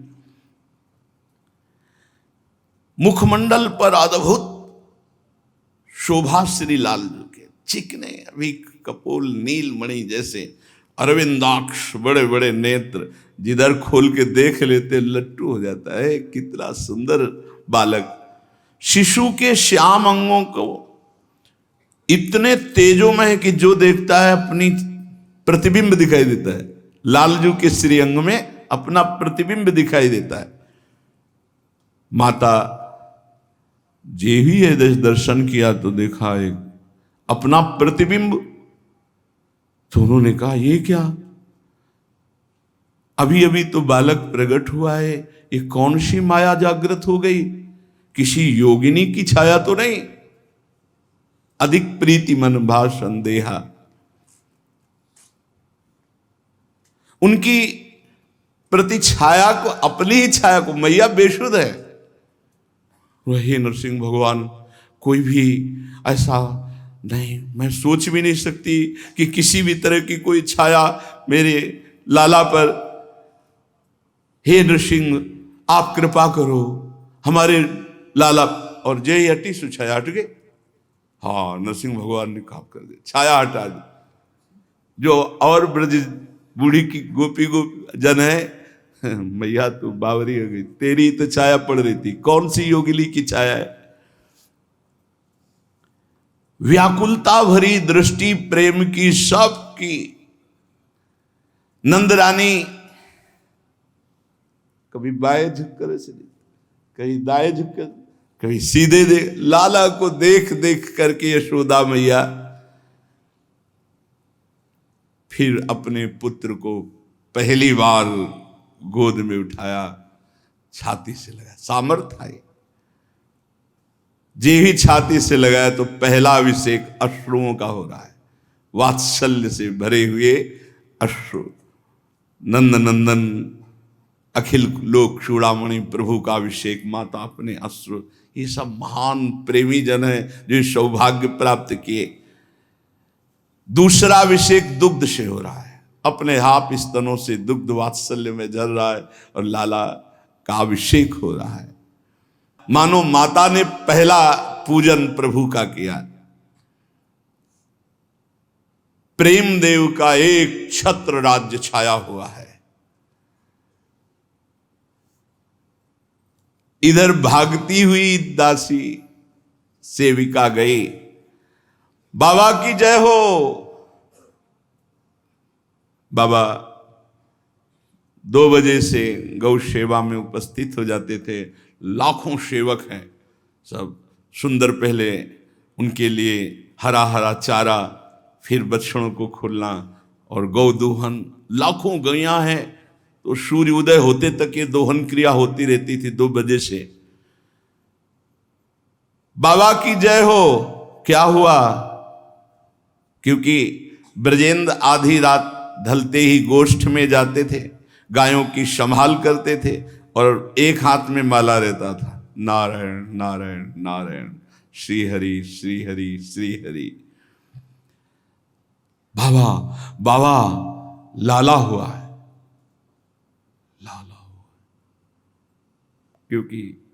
मुखमंडल पर अद्भुत शोभा श्री लालजू के, चिकने अभी कपोल नील मणि जैसे, अरविंदाक्ष, बड़े बड़े नेत्र, जिधर खोल के देख लेते लट्टू हो जाता है। कितना सुंदर बालक, शिशु के श्याम अंगों को इतने तेजोमय कि जो देखता है अपनी प्रतिबिंब दिखाई देता है। लालजू के श्री अंग में अपना प्रतिबिंब दिखाई देता है। माता जे ही है दर्शन किया तो देखा एक अपना प्रतिबिंब। तो उन्होंने कहा ये क्या, अभी अभी तो बालक प्रकट हुआ है, ये कौन सी माया जागृत हो गई, किसी योगिनी की छाया तो नहीं। अधिक प्रीति मन भा संदेहा, उनकी प्रति छाया को, अपनी ही छाया को, मैया बेशुद्ध है। वही नरसिंह भगवान, कोई भी ऐसा नहीं, मैं सोच भी नहीं सकती कि किसी भी तरह की कोई छाया मेरे लाला पर। हे नरसिंह आप कृपा करो हमारे लाला, और जय हटी सु छाया हट गए। हाँ, नरसिंह भगवान ने काम कर दिया, छाया हटा दी। जो और ब्रज बूढ़ी की गोपी जन है, मैया तो बावरी हो गई, तेरी तो छाया पड़ रही थी, कौन सी योगिनी की छाया है। व्याकुलता भरी दृष्टि प्रेम की सबकी। नंद रानी कभी बाएं झुककर ऐसे, कहीं दाएं झुककर, कभी सीधे देख, लाला को देख देख करके यशोदा मैया फिर अपने पुत्र को पहली बार गोद में उठाया, छाती से लगाया। सामर्थ्य आई, जे ही छाती से लगाया तो पहला अभिषेक अश्रुओं का हो रहा है, वात्सल्य से भरे हुए अश्रु। नंद नंदन अखिल लोक चूड़ामणि प्रभु का अभिषेक, माता अपने अश्रु। ये सब महान प्रेमी जन है जो सौभाग्य प्राप्त किए। दूसरा अभिषेक दुग्ध से हो रहा है, अपने हाथ स्तनों से दुग्ध वात्सल्य में झर रहा है, और लाला का अभिषेक हो रहा है। मानो माता ने पहला पूजन प्रभु का किया। प्रेम देव का एक छत्र राज्य छाया हुआ है। इधर भागती हुई दासी सेविका गई, बाबा की जय हो। बाबा 2 बजे से गौ सेवा में उपस्थित हो जाते थे। लाखों सेवक हैं, सब सुंदर, पहले उनके लिए हरा हरा चारा, फिर बछड़ों को खोलना और गौ दोहन। लाखों गैयां हैं, तो सूर्य उदय होते तक ये दोहन क्रिया होती रहती थी 2 बजे से। बाबा की जय हो। क्या हुआ? क्योंकि ब्रजेंद्र आधी रात ढलते ही गोष्ठ में जाते थे, गायों की संभाल करते थे और एक हाथ में माला रहता था, नारायण नारायण नारायण, श्री हरि श्री हरि श्री हरि। बाबा बाबा लाला हुआ है, लाला हुआ, क्योंकि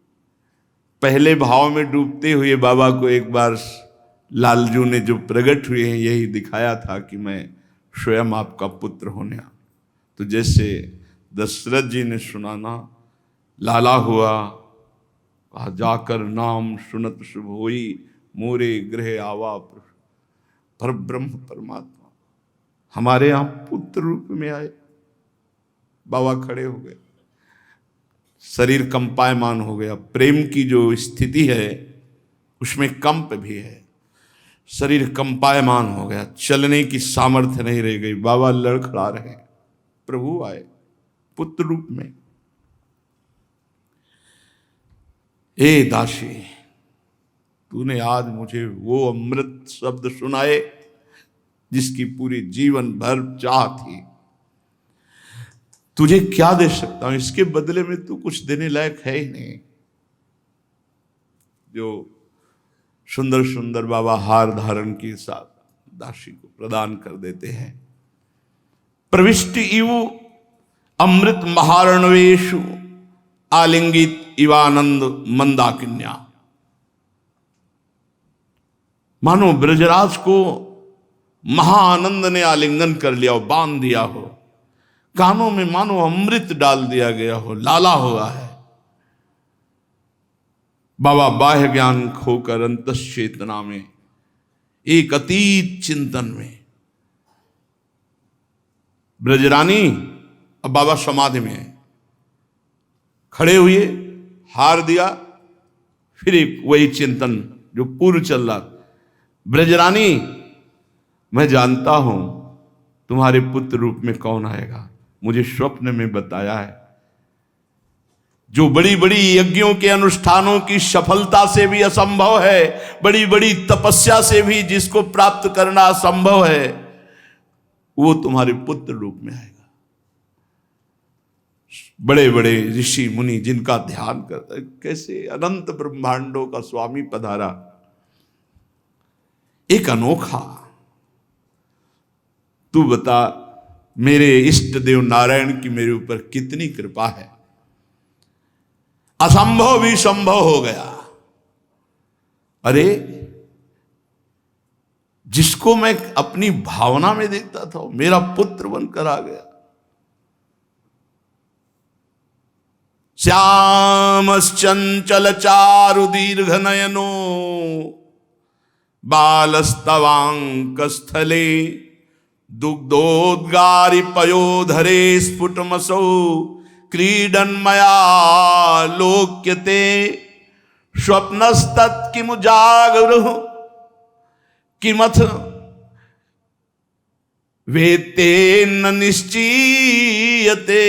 पहले भाव में डूबते हुए बाबा को एक बार लालजू ने जो प्रकट हुए हैं यही दिखाया था कि मैं स्वयं आपका पुत्र होने आ। तो जैसे दशरथ जी ने सुना ना, लाला हुआ, कहा जाकर नाम सुनत शुभ होई, मोरे गृह आवा पर ब्रह्म परमात्मा। हमारे यहां पुत्र रूप में आए। बाबा खड़े हो गए, शरीर कंपायमान हो गया। प्रेम की जो स्थिति है उसमें कंप भी है। शरीर कंपायमान हो गया, चलने की सामर्थ्य नहीं रह गई। बाबा लड़खड़ा रहे, प्रभु आए पुत्र रूप में। ए दासी, तूने आज मुझे वो अमृत शब्द सुनाए जिसकी पूरी जीवन भर चाह थी। तुझे क्या दे सकता हूं, इसके बदले में तू कुछ देने लायक है ही नहीं। जो सुंदर सुंदर बाबा हार धारण के साथ दासी को प्रदान कर देते हैं। प्रविष्टि इव अमृत महारणवेशु आलिंगित इवानंद मंदाकिन्या। मानो ब्रजराज को महाआनंद ने आलिंगन कर लिया हो, बांध दिया हो, कानों में मानो अमृत डाल दिया गया हो, लाला हुआ है। बाबा बाह्य ज्ञान खोकर अंतश्चेतना में, एक अतीत चिंतन में। ब्रजरानी, अब बाबा समाधि में है, खड़े हुए, हार दिया, फिर एक वही चिंतन जो पूर्व चल रहा। ब्रजरानी, मैं जानता हूं तुम्हारे पुत्र रूप में कौन आएगा, मुझे स्वप्न में बताया है। जो बड़ी बड़ी यज्ञों के अनुष्ठानों की सफलता से भी असंभव है, बड़ी बड़ी तपस्या से भी जिसको प्राप्त करना असंभव है, वो तुम्हारे पुत्र रूप में आएगा। बड़े बड़े ऋषि मुनि जिनका ध्यान करता है, कैसे अनंत ब्रह्मांडों का स्वामी पधारा, एक अनोखा। तू बता, मेरे इष्ट देव नारायण की मेरे ऊपर कितनी कृपा है। असंभव भी संभव हो गया। अरे, जिसको मैं अपनी भावना में देखता था मेरा पुत्र बनकर आ गया। श्यामश्चंचल चारु दीर्घ नयनो बालस्तवांक स्थले दुग्धोद्गारि पयोधरे स्फुटमसौ क्रीडन्मया लोक्यते स्वप्नस्तत् किमु जागरुः किमथ वेत्तेन निश्चीयते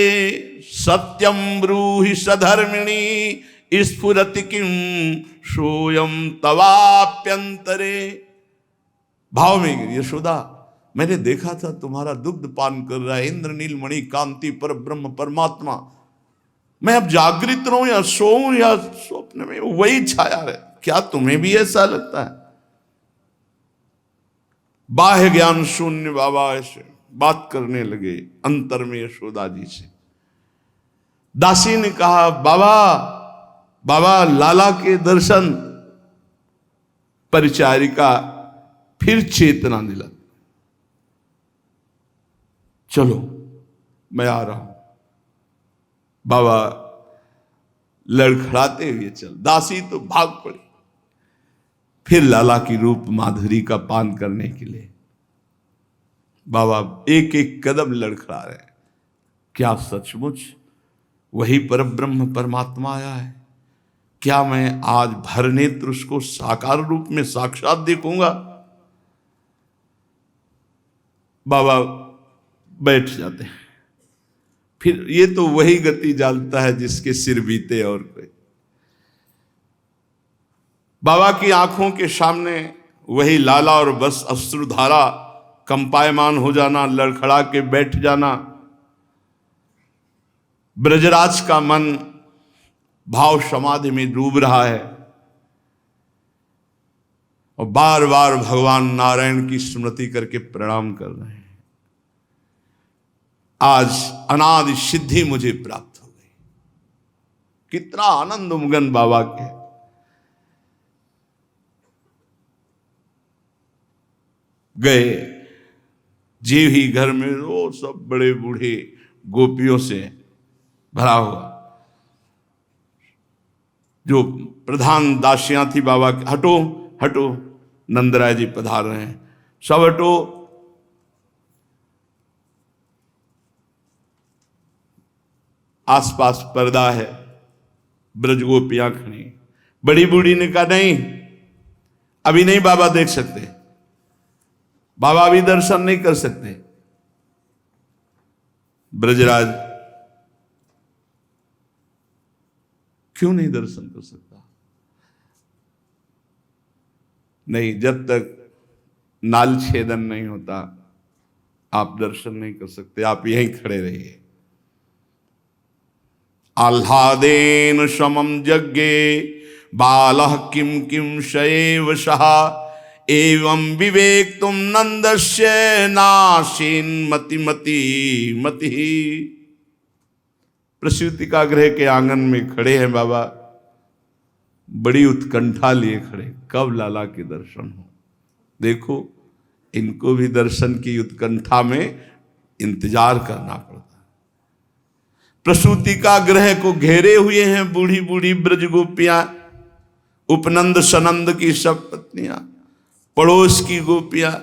सत्यं ब्रूहि सधर्मिणी स्फुरति किं सोयम तवाप्यंतरे। भाव में यशोदा, मैंने देखा था तुम्हारा दुग्ध पान कर रहा है इंद्रनील मणि कांति पर ब्रह्म परमात्मा। मैं अब जागृत रहूं या सोऊं या स्वप्न में वही छाया रहे। क्या तुम्हें भी ऐसा लगता है? बाह्य ज्ञान शून्य बाबा ऐसे बात करने लगे अंतर में यशोदा जी से। दासी ने कहा, बाबा बाबा लाला के दर्शन। परिचारिका फिर चेतना दिला, चलो मैं आ रहा हूं। बाबा लड़खड़ाते हुए चल, दासी तो भाग पड़ी फिर लाला की रूप माधुरी का पान करने के लिए। बाबा एक एक कदम लड़खड़ा रहे, क्या सचमुच वही परब्रह्म परमात्मा आया है? क्या मैं आज भर नेत्र उसको साकार रूप में साक्षात देखूंगा? बाबा बैठ जाते हैं। फिर ये तो वही गति जानता है जिसके सिर बीते और कोई। बाबा की आंखों के सामने वही लाला और बस अश्रुधारा कंपायमान हो जाना, लड़खड़ा के बैठ जाना। ब्रजराज का मन भाव समाधि में डूब रहा है और बार बार भगवान नारायण की स्मृति करके प्रणाम कर रहे हैं। आज अनादि सिद्धि मुझे प्राप्त हो गई। कितना आनंद उमगन बाबा के। गए जीव ही घर में वो सब बड़े बूढ़े गोपियों से भरा हुआ। जो प्रधान दासियां थी बाबा की, हटो हटो, नंदराय जी पधार रहे हैं, सब हटो। आसपास पर्दा है, ब्रज गोपियां खड़ी। बड़ी बूढ़ी ने कहा नहीं, अभी नहीं बाबा देख सकते, बाबा अभी दर्शन नहीं कर सकते। ब्रजराज क्यों नहीं दर्शन कर सकता? नहीं, जब तक नाल छेदन नहीं होता आप दर्शन नहीं कर सकते, आप यहीं खड़े रहिए। आह्लादेन समम यज्ञे बालः किम किम शैव सहा एवं विवेक तुम नंदस्य नाशीन मति मति मति। प्रसूति का गृह के आंगन में खड़े हैं बाबा, बड़ी उत्कंठा लिए खड़े, कब लाला के दर्शन हो। देखो, इनको भी दर्शन की उत्कंठा में इंतजार करना पड़ता है। प्रसूति का गृह को घेरे हुए हैं बूढ़ी बूढ़ी ब्रज गोपियां, उपनंद सनंद की सब पत्नियां, पड़ोस की गोपियां।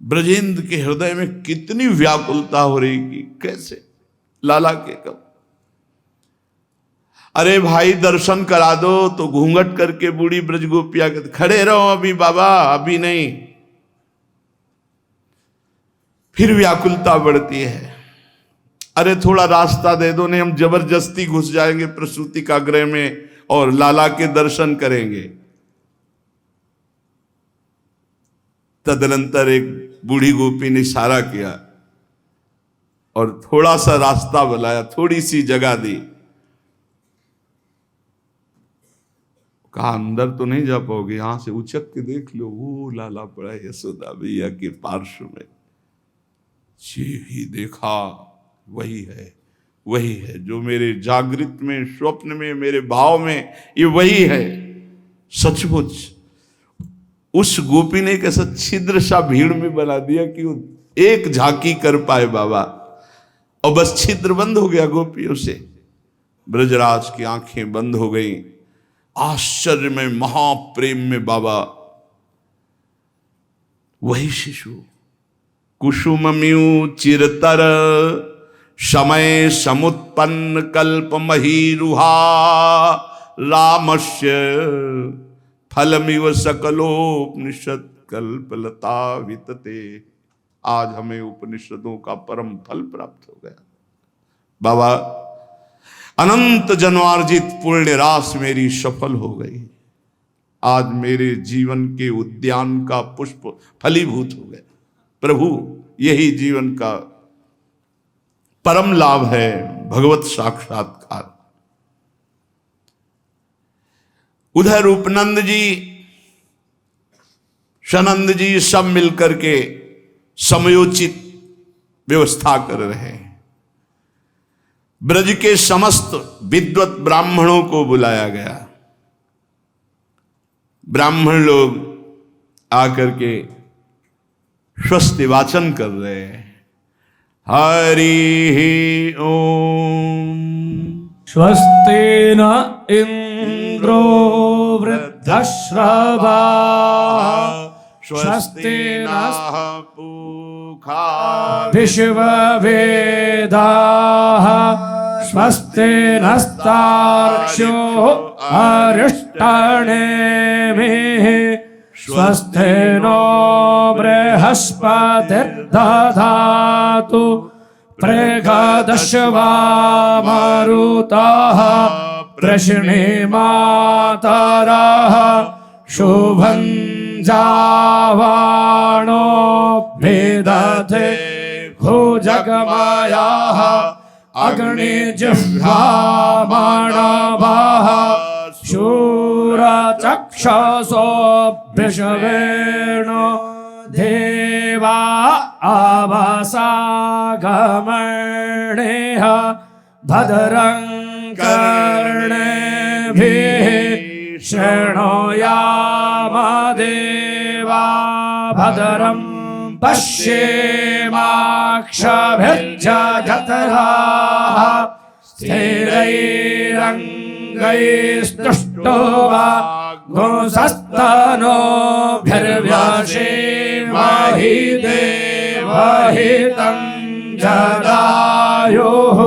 ब्रजेंद्र के हृदय में कितनी व्याकुलता हो रही कि कैसे लाला के कब। अरे भाई दर्शन करा दो, तो घूंघट करके बूढ़ी ब्रज गोपियां कहते खड़े रहो अभी बाबा, अभी नहीं। फिर व्याकुलता बढ़ती है, अरे थोड़ा रास्ता दे दो, नहीं हम जबरदस्ती घुस जाएंगे प्रसूति का गृह में और लाला के दर्शन करेंगे। तदनंतर एक बूढ़ी गोपी ने इशारा किया और थोड़ा सा रास्ता बुलाया, थोड़ी सी जगह दी। कहा अंदर तो नहीं जा पाओगे, यहां से उचक के देख लो, वो लाला पड़ा है यशोदा भैया के पार्श्व में। जी ही देखा, वही है, वही है जो मेरे जागृत में, स्वप्न में, मेरे भाव में, ये वही है सचमुच। उस गोपी ने एक ऐसा छिद्र सा भीड़ में बना दिया कि वो एक झांकी कर पाए बाबा, और बस छिद्र बंद हो गया गोपियों से। ब्रजराज की आंखें बंद हो गई। आश्चर्य में, महाप्रेम में बाबा वही शिशु कुसुमम्यु चिरतर समय समुत्पन्न कल्प महीरुहा रामस्य फलमिव सकलोपनिषद कल्पलता वितते। आज हमें उपनिषदों का परम फल प्राप्त हो गया। बाबा अनंत जन्मार्जित पुण्य रास मेरी सफल हो गई। आज मेरे जीवन के उद्यान का पुष्प फलीभूत हो गया। प्रभु, यही जीवन का परम लाभ है, भगवत साक्षात्कार। उधर उपनंद जी, सनंद जी सब मिलकर के समयोचित व्यवस्था कर रहे हैं। ब्रज के समस्त विद्वत ब्राह्मणों को बुलाया गया। ब्राह्मण लोग आकर के स्वस्ति वाचन कर रहे हैं। हरि ओम। स्वस्ति न इंद्रो वृद्धश्रवा स्वस्ति नः पूषा विश्ववेदाः स्वस्ति नस्तार्क्ष्यो अरिष्टनेमिः स्वस्ति नो बृहस्पतिर्दधातु प्रेगदश्वा मरुतः प्रश्नेमातरः शुभं जावाणो भेदते भुजगमायाः अग्निजिह्वामाणवाः शूरचक्षसो विषवेणो देवा आवासागमणेह भद्रं कर्णेभिः शृणुयाम देवा भद्रं पश्येमाक्षभिर्जगतराः स्थिरैरङ्गैस्तुष्टुवा गोसस्तनोभिर्व्यसेमहि देवहितं जदायुः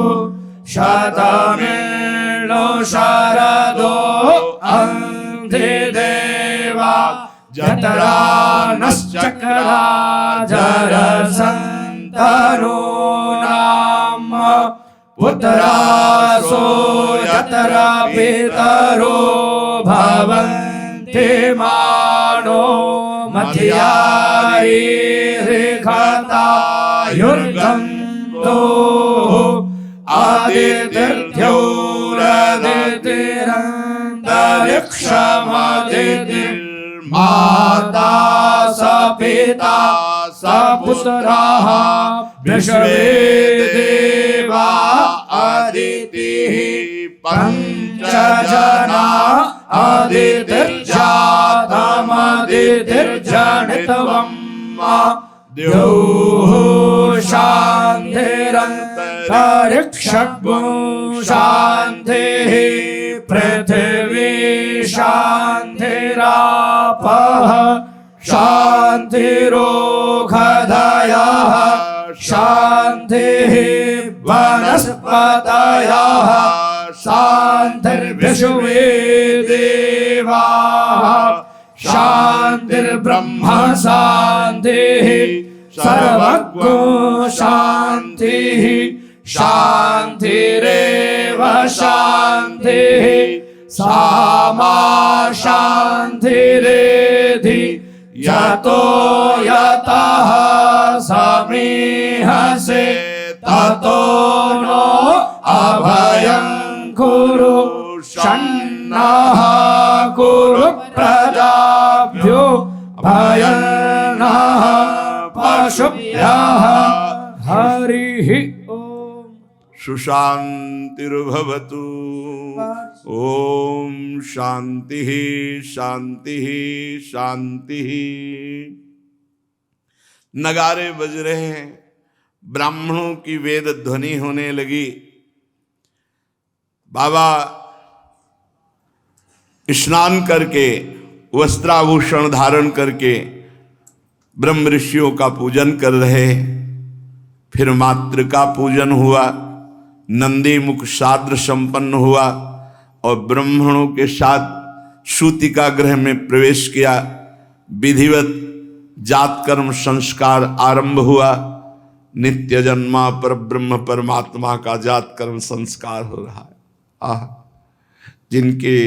शतमेनो शरदो अन्धिदेवा जतरा नश्चक्रा जरसन्तनो नाम पुत्रासो यतरा पितरो भवन्ति मानो मध्यारी रेखतायुर्गन्तो आदित्यौरदितिरन्तरिक्षमदितिर्माता स पिता स पुत्रः विश्वे देवा अदितिः पञ्चजना अदितिर्जातमदितिर्जनितवम् द्यौः शान्तिरन्तरिक्षगो शान्तिः पृथिवी शान्तिरापः शान्तिरोषधयः शान्तिः वनस्पतयः शान्तिर्विश्वे देवाः शान्तिर्ब्रह्म शान्तिः सर्वज्ञो शान्तिः शान्तिरेव शान्तिः सामा शान्तिरेधि यतो यतः समीहसे ततो नो अभयं कुरु षण्णः कुरु प्रजाभ्यो भयन्नः पशुभ्यः हरिः ओम् सुशान्तिर्भवतु। ओम शांति शांति शांति। नगारे बज रहे हैं, ब्राह्मणों की वेद ध्वनि होने लगी। बाबा स्नान करके वस्त्राभूषण धारण करके ब्रह्म ऋषियों का पूजन कर रहे। फिर मातृका पूजन हुआ, नंदी मुख साद्र संपन्न हुआ और ब्राह्मणों के साथ सूतिका गृह में प्रवेश किया। विधिवत जात कर्म संस्कार आरंभ हुआ। नित्य जन्मा पर ब्रह्म परमात्मा का जात कर्म संस्कार हो रहा है। आह, जिनके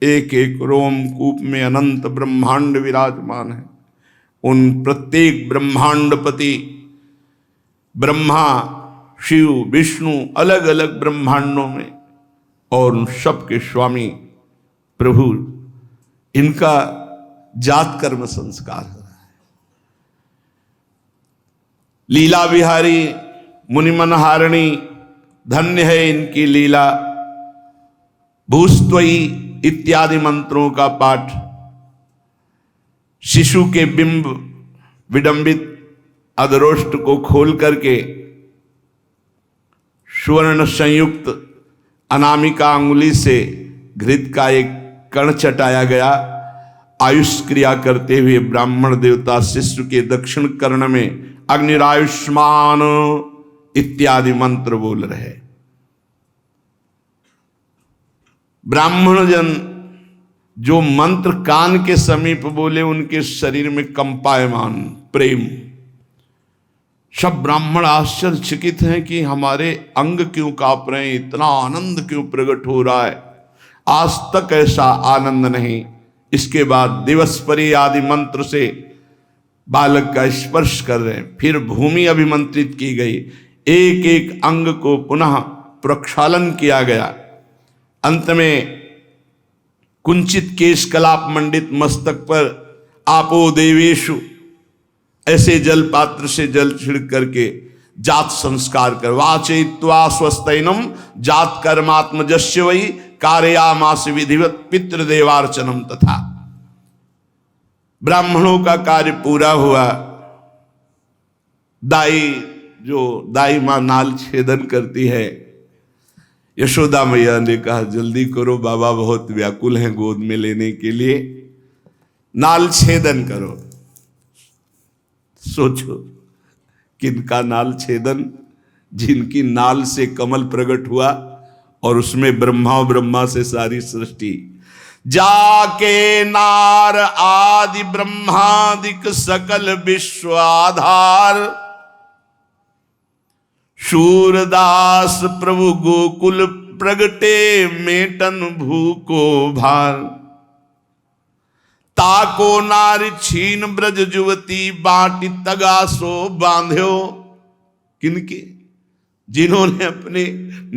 एक एक रोमकूप में अनंत ब्रह्मांड विराजमान है, उन प्रत्येक ब्रह्मांडपति ब्रह्मा शिव विष्णु अलग अलग ब्रह्मांडों में और उन सब के स्वामी प्रभु, इनका जात कर्म संस्कार हो रहा है। लीला विहारी मुनिमनहारिणी, धन्य है इनकी लीला। भूस्त्वयी इत्यादि मंत्रों का पाठ, शिशु के बिंब विडंबित अधरोष्ट को खोल करके स्वर्ण संयुक्त अनामिका अंगुली से घृत का एक कण चटाया गया। आयुष क्रिया करते हुए ब्राह्मण देवता शिशु के दक्षिण कर्ण में अग्निरायुष्मान इत्यादि मंत्र बोल रहे। ब्राह्मण जन जो मंत्र कान के समीप बोले उनके शरीर में कंपायमान प्रेम। सब ब्राह्मण आश्चर्यचकित हैं कि हमारे अंग क्यों कांप रहे हैं, इतना आनंद क्यों प्रकट हो रहा है, आज तक ऐसा आनंद नहीं। इसके बाद दिवसपरी आदि मंत्र से बालक का स्पर्श कर रहे हैं। फिर भूमि अभिमंत्रित की गई, एक एक अंग को पुनः प्रक्षालन किया गया। अंत में कुंचित केश कलाप मंडित मस्तक पर आपो देवेशु ऐसे जल पात्र से जल छिड़क करके जात संस्कार कर वाचयित्वा स्वस्तैनम जात कर्मात्मजस्य वै कारयामास विधिवत पितृदेवार्चनम। तथा ब्राह्मणों का कार्य पूरा हुआ। दाई मां नाल छेदन करती है। यशोदा मैया ने कहा जल्दी करो, बाबा बहुत व्याकुल हैं गोद में लेने के लिए, नाल छेदन करो। सोचो किनका नाल छेदन, जिनकी नाल से कमल प्रकट हुआ और उसमें ब्रह्मा और ब्रह्मा से सारी सृष्टि। जाके नार आदि ब्रह्मादिक सकल विश्व आधार, शूरदास प्रभु गोकुल प्रगटे मेटन भूको भार। ताको नारी छीन ब्रज जुवती बाटी तगासो बांध्यो। किनके? जिन्होंने अपने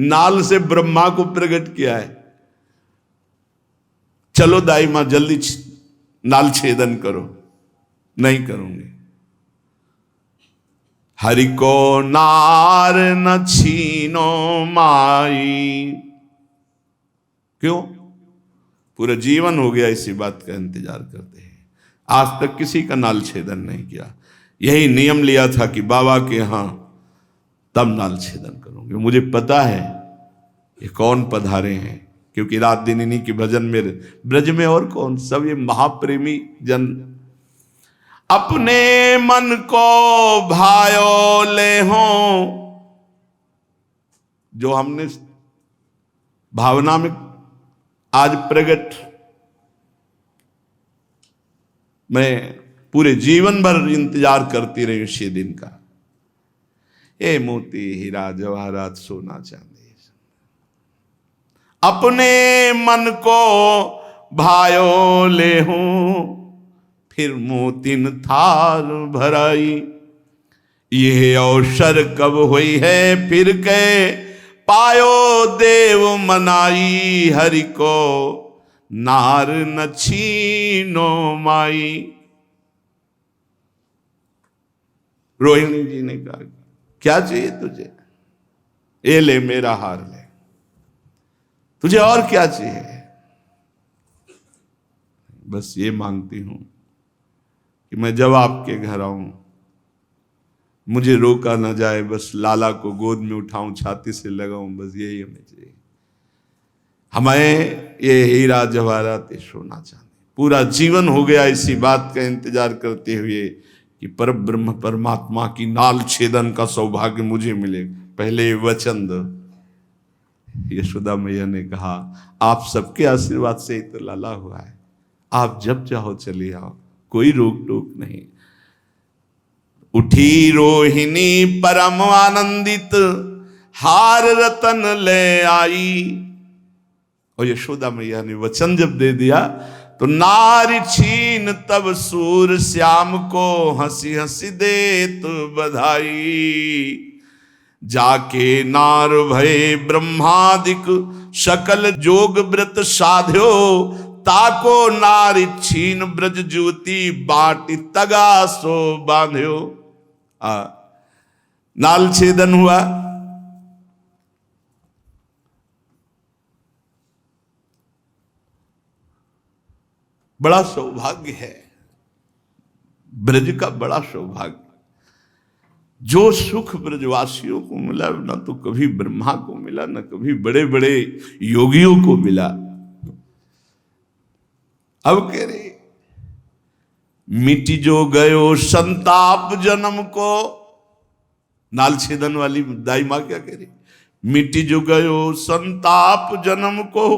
नाल से ब्रह्मा को प्रकट किया है। चलो दाई मां जल्दी नाल छेदन करो। नहीं करूंगी। हरि को नार न छीनो माई। क्यों? पूरा जीवन हो गया इसी बात का इंतजार करते हैं, आज तक किसी का नाल छेदन नहीं किया। यही नियम लिया था कि बाबा के यहां तब नाल छेदन करूंगे। मुझे पता है ये कौन पधारे हैं, क्योंकि रात दिन इन्हीं के भजन में, ब्रज में और कौन, सब ये महाप्रेमी जन। अपने मन को भायो ले हो, जो हमने भावना में आज प्रकट, मैं पूरे जीवन भर इंतजार करती रही उसी दिन का। ये मोती हीरा जवाहरात सोना चांदी, अपने मन को भायो ले हूं, फिर मोतिन थार भराई। यह अवसर कब हुई है फिर के पायो देव मनाई। हरि को नार न छीनो माई। रोहिणी जी ने कहा क्या चाहिए तुझे? ये ले मेरा हार ले, तुझे और क्या चाहिए? बस ये मांगती हूं कि मैं जब आपके घर आऊं मुझे रोका ना जाए, बस लाला को गोद में उठाऊं, छाती से लगाऊं, बस यही हमें चाहिए। हमें ये हीरा जवाहरात सोना चांदी। पूरा जीवन हो गया इसी बात का इंतजार करते हुए कि पर ब्रह्म परमात्मा की नाल छेदन का सौभाग्य मुझे मिले। पहले वचन दो। यशोदा मैया ने कहा आप सबके आशीर्वाद से ही तो लाला हुआ है, आप जब चाहो चले आओ, कोई रोक टोक नहीं। उठी रोहिणी परम आनंदित, हार रतन ले आई। और यशोदा मैया ने वचन जब दे दिया तो नारी छीन तब सूर श्याम को हंसी हंसी देत बधाई। जाके नार भय ब्रह्मादिक सकल जोग व्रत साध्यो। ताको नारी छीन ब्रज ज्योति बाटी तगासो बांध्यो। नाल छेदन हुआ। बड़ा सौभाग्य है, ब्रज का बड़ा सौभाग्य। जो सुख ब्रजवासियों को मिला ना तो कभी ब्रह्मा को मिला, ना कभी बड़े बड़े योगियों को मिला। अब कह रहे मिटी जो गयो संताप जन्म को। नाल छेदन वाली दाई मां क्या कह रही? मिटी जो गयो संताप जन्म को,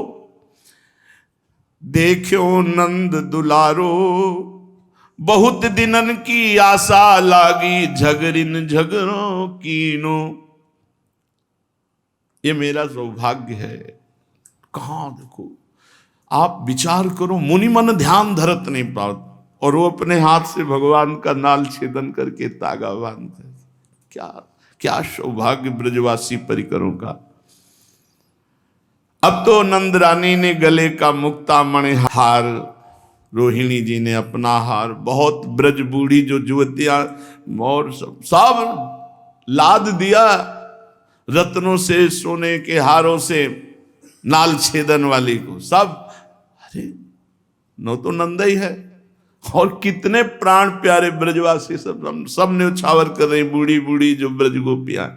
देखो नंद दुलारो, बहुत दिनन की आशा लागी, झगरिन झगरों कीनो। ये मेरा सौभाग्य है। कहां देखो, आप विचार करो, मुनि मन ध्यान धरत नहीं पाओ, और वो अपने हाथ से भगवान का नाल छेदन करके तागा बांधते। क्या क्या सौभाग्य ब्रजवासी परिकरों का। अब तो नंद रानी ने गले का मुक्ता मणि हार, रोहिणी जी ने अपना हार, बहुत ब्रज बूढ़ी जो युवतियां और सब लाद दिया रत्नों से, सोने के हारों से, नाल छेदन वाली को सब। अरे नो तो नंद ही है, और कितने प्राण प्यारे ब्रजवासी सब ने उछावर कर रहे, बूढ़ी बूढ़ी जो ब्रज गोपियां।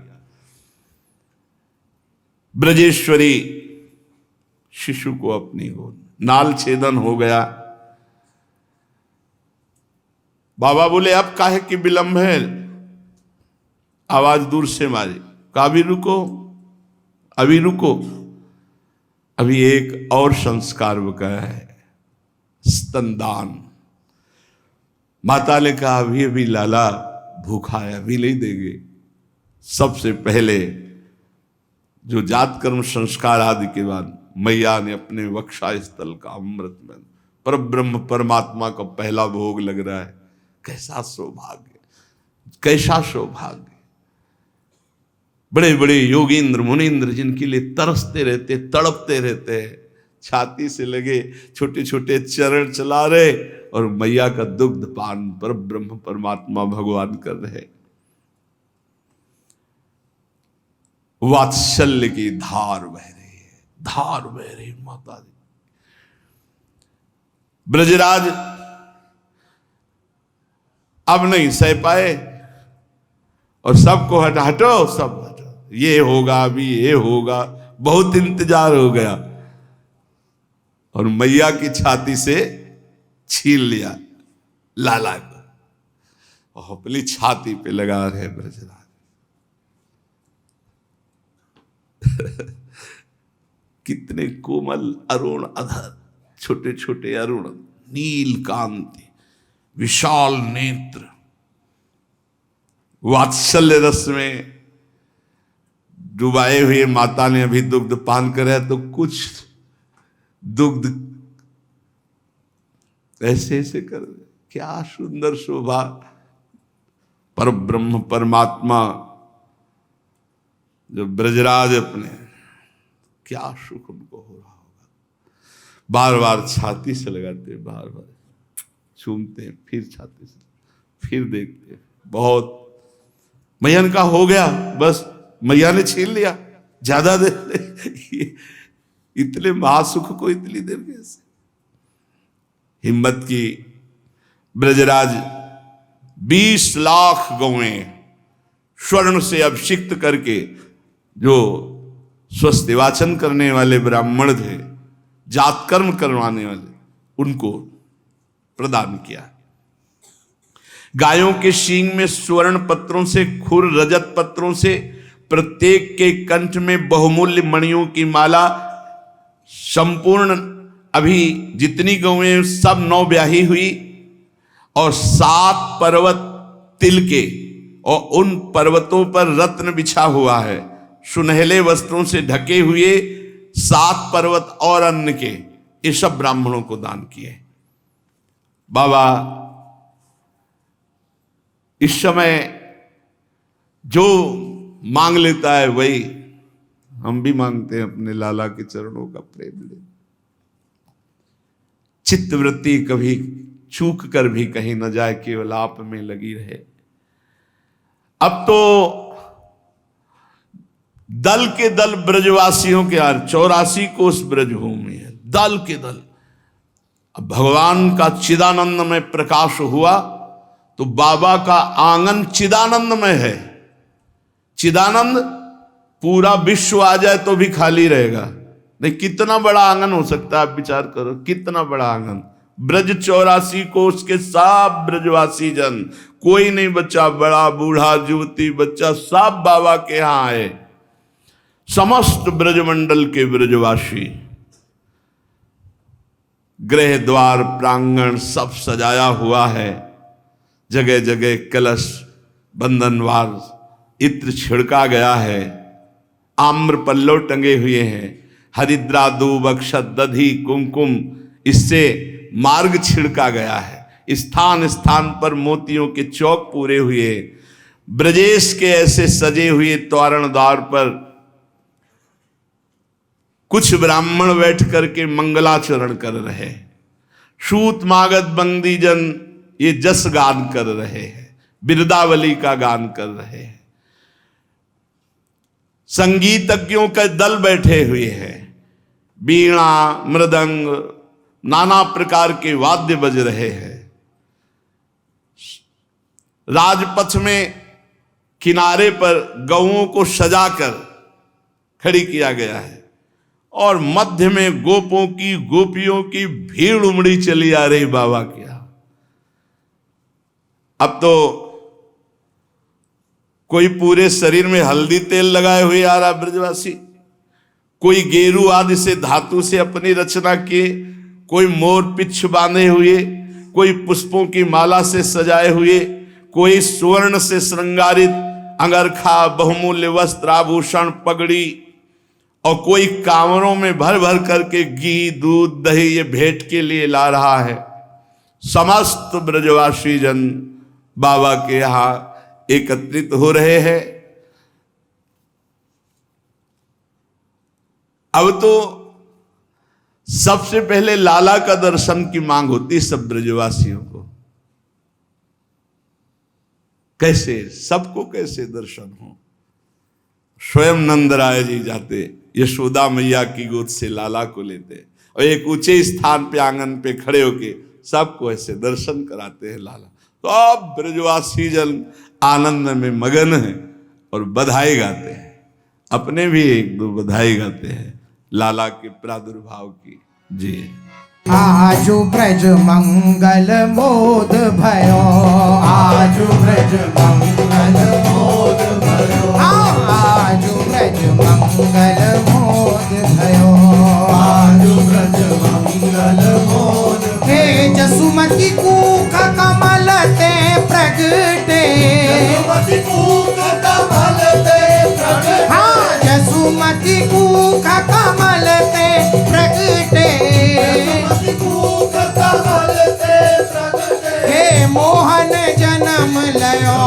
ब्रजेश्वरी शिशु को अपनी गोद, नाल छेदन हो गया। बाबा बोले अब काहे की विलंब है, आवाज दूर से मारी, कभी रुको, अभी रुको, अभी एक और संस्कार बकाया है, स्तनदान। माता ने कहा अभी अभी लाला भूखा है, अभी नहीं देंगे। सबसे पहले जो जात कर्म संस्कार आदि के बाद मैया ने अपने वक्षा स्थल का अमृत में पर ब्रह्म परमात्मा का पहला भोग लग रहा है। कैसा सौभाग्य, कैसा सौभाग्य। बड़े बड़े योगींद्र मुनींद्र जिनके लिए तरसते रहते, तड़पते रहते हैं, छाती से लगे छोटे छोटे चरण चला रहे, और मैया का दुग्ध पान पर ब्रह्म परमात्मा भगवान कर रहे। वात्सल्य की धार बह रही है, धार बह रही माता दी। ब्रजराज अब नहीं सह पाए, और सबको हटो, सब हटो, ये होगा अभी, ये होगा, बहुत इंतजार हो गया, और मैया की छाती से छीन लिया लाला को, और अपनी छाती पे लगा रहे ब्रजराज। कितने कोमल अरुण अधर, छोटे छोटे अरुण, नील कांति, विशाल नेत्र, वात्सल्य रस में डुबाए हुए। माता ने अभी दुग्ध पान करे तो कुछ दुग्ध ऐसे ऐसे कर, क्या सुंदर शोभा। पर ब्रह्म परमात्मा जो ब्रजराज अपने, क्या सुख उनको हो रहा होगा। बार बार छाती से लगाते, बार बार चूमते, फिर छाती से, फिर देखते। बहुत मैयन का हो गया, बस मैया ने छीन लिया, ज्यादा देर इतने महासुख को इतनी देर कैसे। हिम्मत की ब्रजराज 20 लाख गौएं स्वर्ण से अभिषिक्त करके, जो स्वस्तिवाचन करने वाले ब्राह्मण थे, जात कर्म करवाने वाले, उनको प्रदान किया। गायों के सींग में स्वर्ण पत्रों से, खुर रजत पत्रों से, प्रत्येक के कंठ में बहुमूल्य मणियों की माला। संपूर्ण अभी जितनी गौएं सब 9 ब्याही हुई, और 7 पर्वत तिल के, और उन पर्वतों पर रत्न बिछा हुआ है, सुनहले वस्त्रों से ढके हुए 7 पर्वत और अन्न के, ये सब ब्राह्मणों को दान किए। बाबा इस समय जो मांग लेता है वही हम भी मांगते हैं, अपने लाला के चरणों का प्रेम ले। चित्तवृत्ति कभी चूक कर भी कहीं न जाए, केवल आप में लगी रहे। अब तो दल के दल ब्रजवासियों के 84 कोस ब्रजभूमि है, दल के दल। अब भगवान का चिदानंद में प्रकाश हुआ तो बाबा का आंगन चिदानंद में है। चिदानंद पूरा विश्व आ जाए तो भी खाली रहेगा नहीं। कितना बड़ा आंगन हो सकता है, आप विचार करो, कितना बड़ा आंगन। ब्रज 84 कोस के सब ब्रजवासी जन, कोई नहीं बच्चा, बड़ा बूढ़ा युवती बच्चा, सब बाबा के यहां आए। समस्त ब्रजमंडल के ब्रजवासी गृह द्वार प्रांगण सब सजाया हुआ है। जगह जगह कलश बंधनवार इत्र छिड़का गया है। आम्र पल्लव टंगे हुए हैं। हरिद्रा दूब अक्षत दधि कुमकुम इससे मार्ग छिड़का गया है। स्थान स्थान पर मोतियों के चौक पूरे हुए। ब्रजेश के ऐसे सजे हुए तोरण द्वार पर कुछ ब्राह्मण बैठ करके मंगलाचरण कर रहे। सूत मागध बंदी जन ये जस गान कर रहे हैं, बिरदावली का गान कर रहे हैं। संगीतज्ञों का दल बैठे हुए हैं। बीणा मृदंग नाना प्रकार के वाद्य बज रहे हैं। राजपथ में किनारे पर गौओं को सजाकर खड़ी किया गया है और मध्य में गोपों की गोपियों की भीड़ उमड़ी चली आ रही बाबा की। अब तो कोई पूरे शरीर में हल्दी तेल लगाए हुए आ रहा ब्रजवासी, कोई गेरू आदि से धातु से अपनी रचना किए, कोई मोर पिच्छ बांधे हुए, कोई पुष्पों की माला से सजाए हुए, कोई स्वर्ण से श्रृंगारित अंगरखा बहुमूल्य वस्त्र आभूषण पगड़ी, और कोई कांवरों में भर भर करके घी दूध दही ये भेंट के लिए ला रहा है। समस्त ब्रजवासी जन बाबा के यहां एकत्रित हो रहे हैं। अब तो सबसे पहले लाला का दर्शन की मांग होती सब ब्रजवासियों को। कैसे सबको कैसे दर्शन हो। स्वयं नंदराय जी जाते, यशोदा मैया की गोद से लाला को लेते और एक ऊंचे स्थान पे आंगन पे खड़े होके सबको ऐसे दर्शन कराते हैं लाला। तो अब ब्रजवासी जन आनंद में मगन है और बधाई गाते हैं। अपने भी एक दो बधाई गाते हैं लाला के प्रादुर्भाव की। जी आजु ब्रज मंगल मोद भयो, आजु ब्रज मंगल मोद भयो, आजु ब्रज मंगल मोद भयो, आजु ब्रज मंगल मोद। हे जसुमती कूख कमल ते प्रगटे, जसुमती कूख कमल ते प्रगटे, हाँ जसुमती कूख कमल ते प्रगटे, हे मोहन जन्म लयो,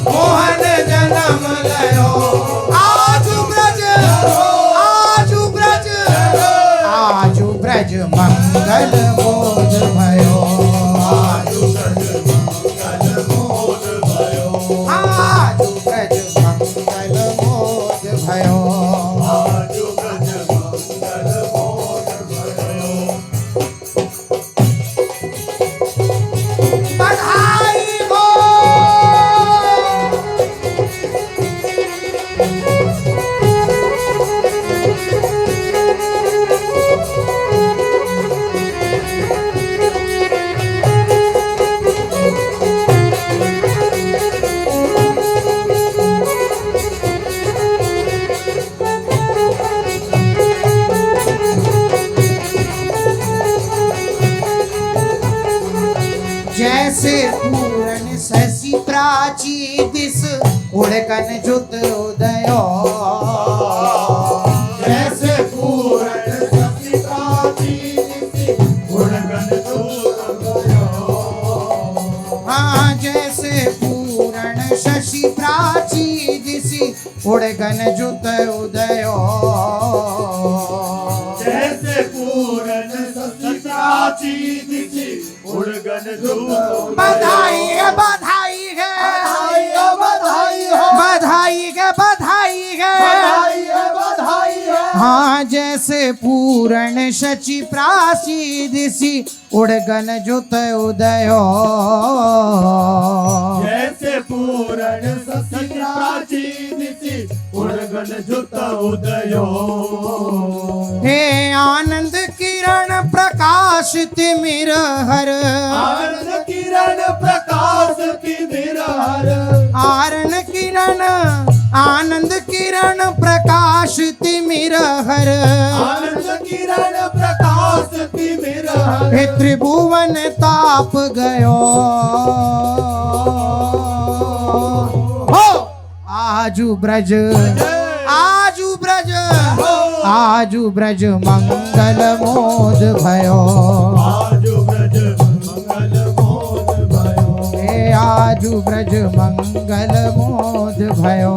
मोहन जन्म लयो, आजु ब्रज, आजु ब्रज, आजु ब्रज मंगल मोद भयो, आजु ब्रज मंगल मोद भयो, आजु ब्रज मंगल मोद भयो, आजु ब्रज मंगल मोद भयो। बधाई हो जैसे पूर्ण शशि प्राची दिस उड़कन जुत उदयो, जैसे पूर्ण शशि प्राची दिस उड़कन जुत उदयो, हाँ जैसे पूर्ण शशि प्राची दिसी उड़कन जुत उदयो, जैसे पूर्ण शशि प्राची दिसी उड़गन जुत। बधाई है बधाई है बधाई है बधाई है बधाई है बधाई है बधाई है, हाँ जैसे पूर्ण शचि प्राची दिसी उड़गन जुत उदयो, जैसे पूर्ण शचि प्राची दिसी उड़गन जुत उदयो। हे आनंद किरण प्रकाश तिमिर हर, आनंद किरण प्रकाश तिमिर हर, आनंद किरण, आनंद किरण प्रकाश तिमिर हर, आनंद किरण प्रकाश हे त्रिभुवन ताप गयो हो आजू ब्रज आजू ब्रज आजू ब्रज मंगल मोद भयो आजू ब्रज मंगल मोद भयो हे आजू ब्रज मंगल मोद भयो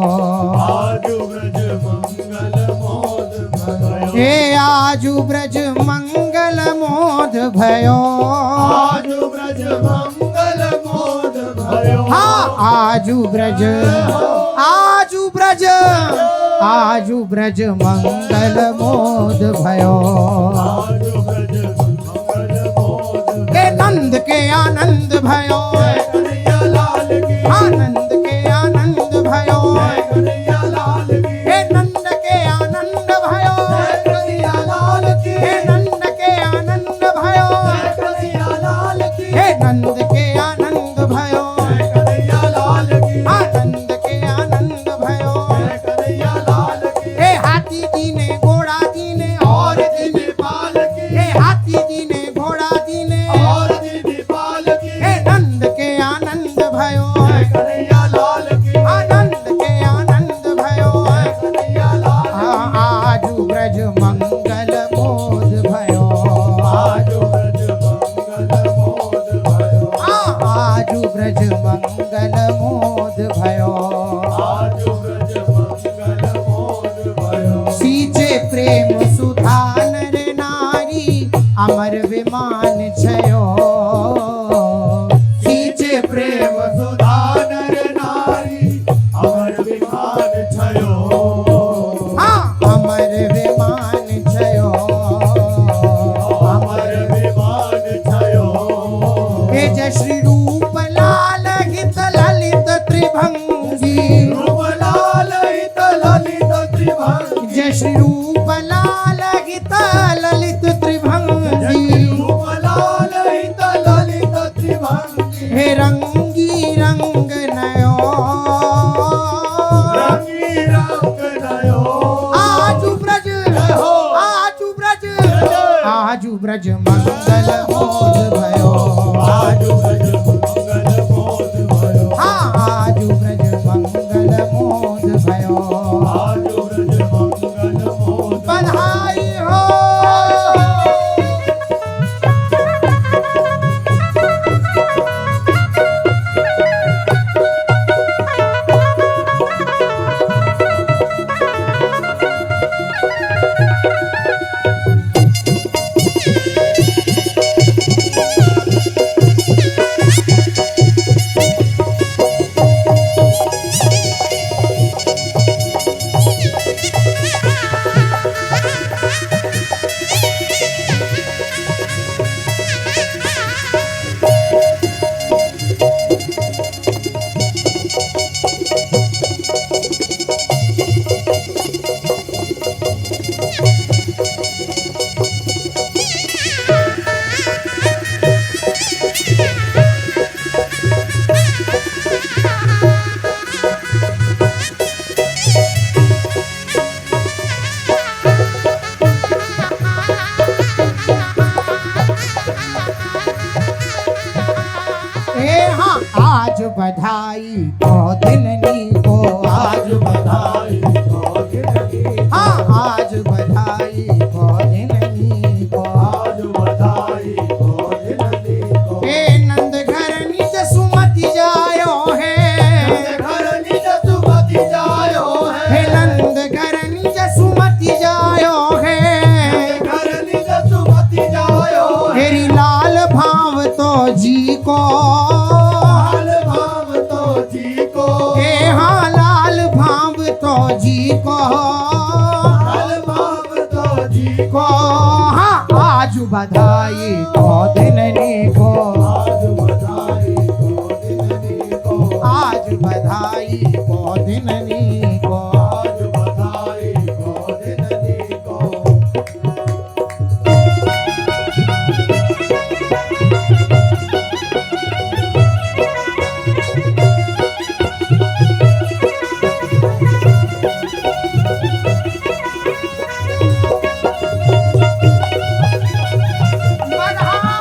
आजू ब्रज मंगल मोद भयो हे आजू ब्रज मंगल मोद भयो आजू ब्रज मंगल मोद भयो हाँ आजू ब्रज आजू ब्रज आजू ब्रज मंगल मोद भयो आजू ब्रज मंगल मोद हे नंद के आनंद भयो कन्हैया लाल की आनंद के आनंद भयो कन्हैया लाल की हे नंद के आनंद भयो कन्हैया लाल की हे नंद के आनंद भयो कन्हैया लाल की हे नंद के आनंद भयो कन्हैया लाल की आनंद के आनंद भयो कन्हैया लाल की हे हाथी दीने घोड़ा दीने और दीने पाल की हे हाथी दीने घोड़ा दीने और दीदी पाल की हे नंद के आनंद भयो कन्हैया लाल की आनंद के आनंद भयो कन्हैया लाल आजू ब्रज मंगल मोद भयो आजू ब्रज मंगल मोद भयो आजू ब्रज मंगल मोद भयो आजू ब्रज मंगल मोद भयो सींचे प्रेम सुधा नर नारी अमर विमान छयो सींचे प्रेम सुधा नर नारी अमर विमान छयो हाँ अमर विमान छयो अमर विमान छयो हे जय श्री रूप लाल हित ललित त्रिभंगी रूपलाल हित ललित त्रिभंगी जय श्री रूप लाल हित ललित त्रिभंगी रूपलाल हित ललित त्रिभंगी हे रंगी रंग नयो रंगी रंग नयो आजू ब्रज आजू ब्रज आजू ब्रज मंगल मोद भयो आजू ब्रज मंगल मोद भयो हाँ आजू ब्रज मंगल मोद भयो आजू ब्रज मंगल मोद बधाई हो आज बधाई को दिन नी को आज बधाई को गिनती हाँ आज बधाई को दिन नी को आज बधाई को गिनती को हे नंद घर निज सुमति जायो है घर निज सुमति जायो हे है नंद घर निज सुमति जायो है घर निज सुमति जायो है हेरी लाल भाव तो जी को लाल भाव तो जी को हे हाँ लाल भाव तो जी को लाल भाव तो जी को हाँ आज बधाई को दिन नी को आज बधाई को गिनती को आज बधाई को दिन नी को आज बधाई को गिनती को बधाई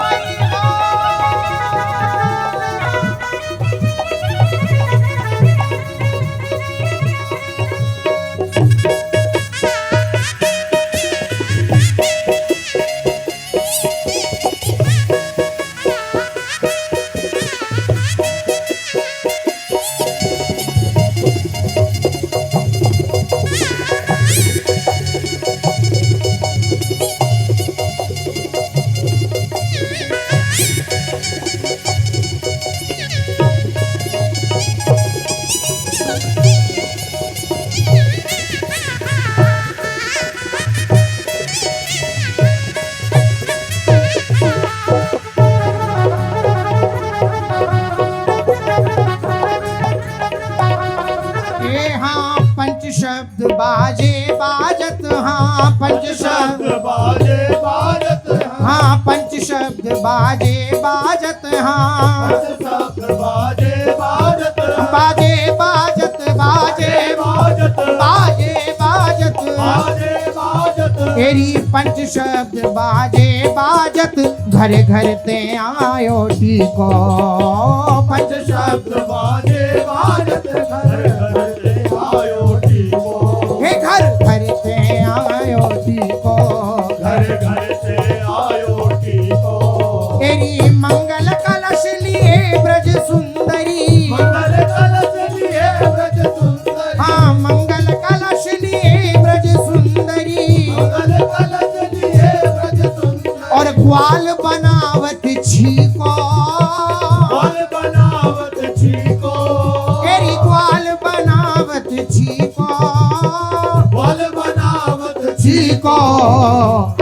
पंच शब्द बाजे बाजत हाँ पंच शब्द बाजे बाजत हाँ शब्द बाजे बाजत बाजे बाजत बाजे बाजत बाजे बाजत बाजे बाजत तेरी पंच शब्द बाजे बाजत घर घर ते आयो टीको पंच शब्द बाजे बाजत घर घर से आयो टीको हे घर घर ते आयो टीको घर घर से आयो टीको तेरी मंगल कलश लिए ब्रज सुंदरी मंगल कलश लिए व्रज सुंदरी हाँ मंगल कलश लिए ब्रज सुंदरी मंगल कलश लिए व्रज सुंदरी और ग्वाल बनावत छीको बल बनावत छीको तेरी ग्वाल बनावत छीको बल बनावत छीको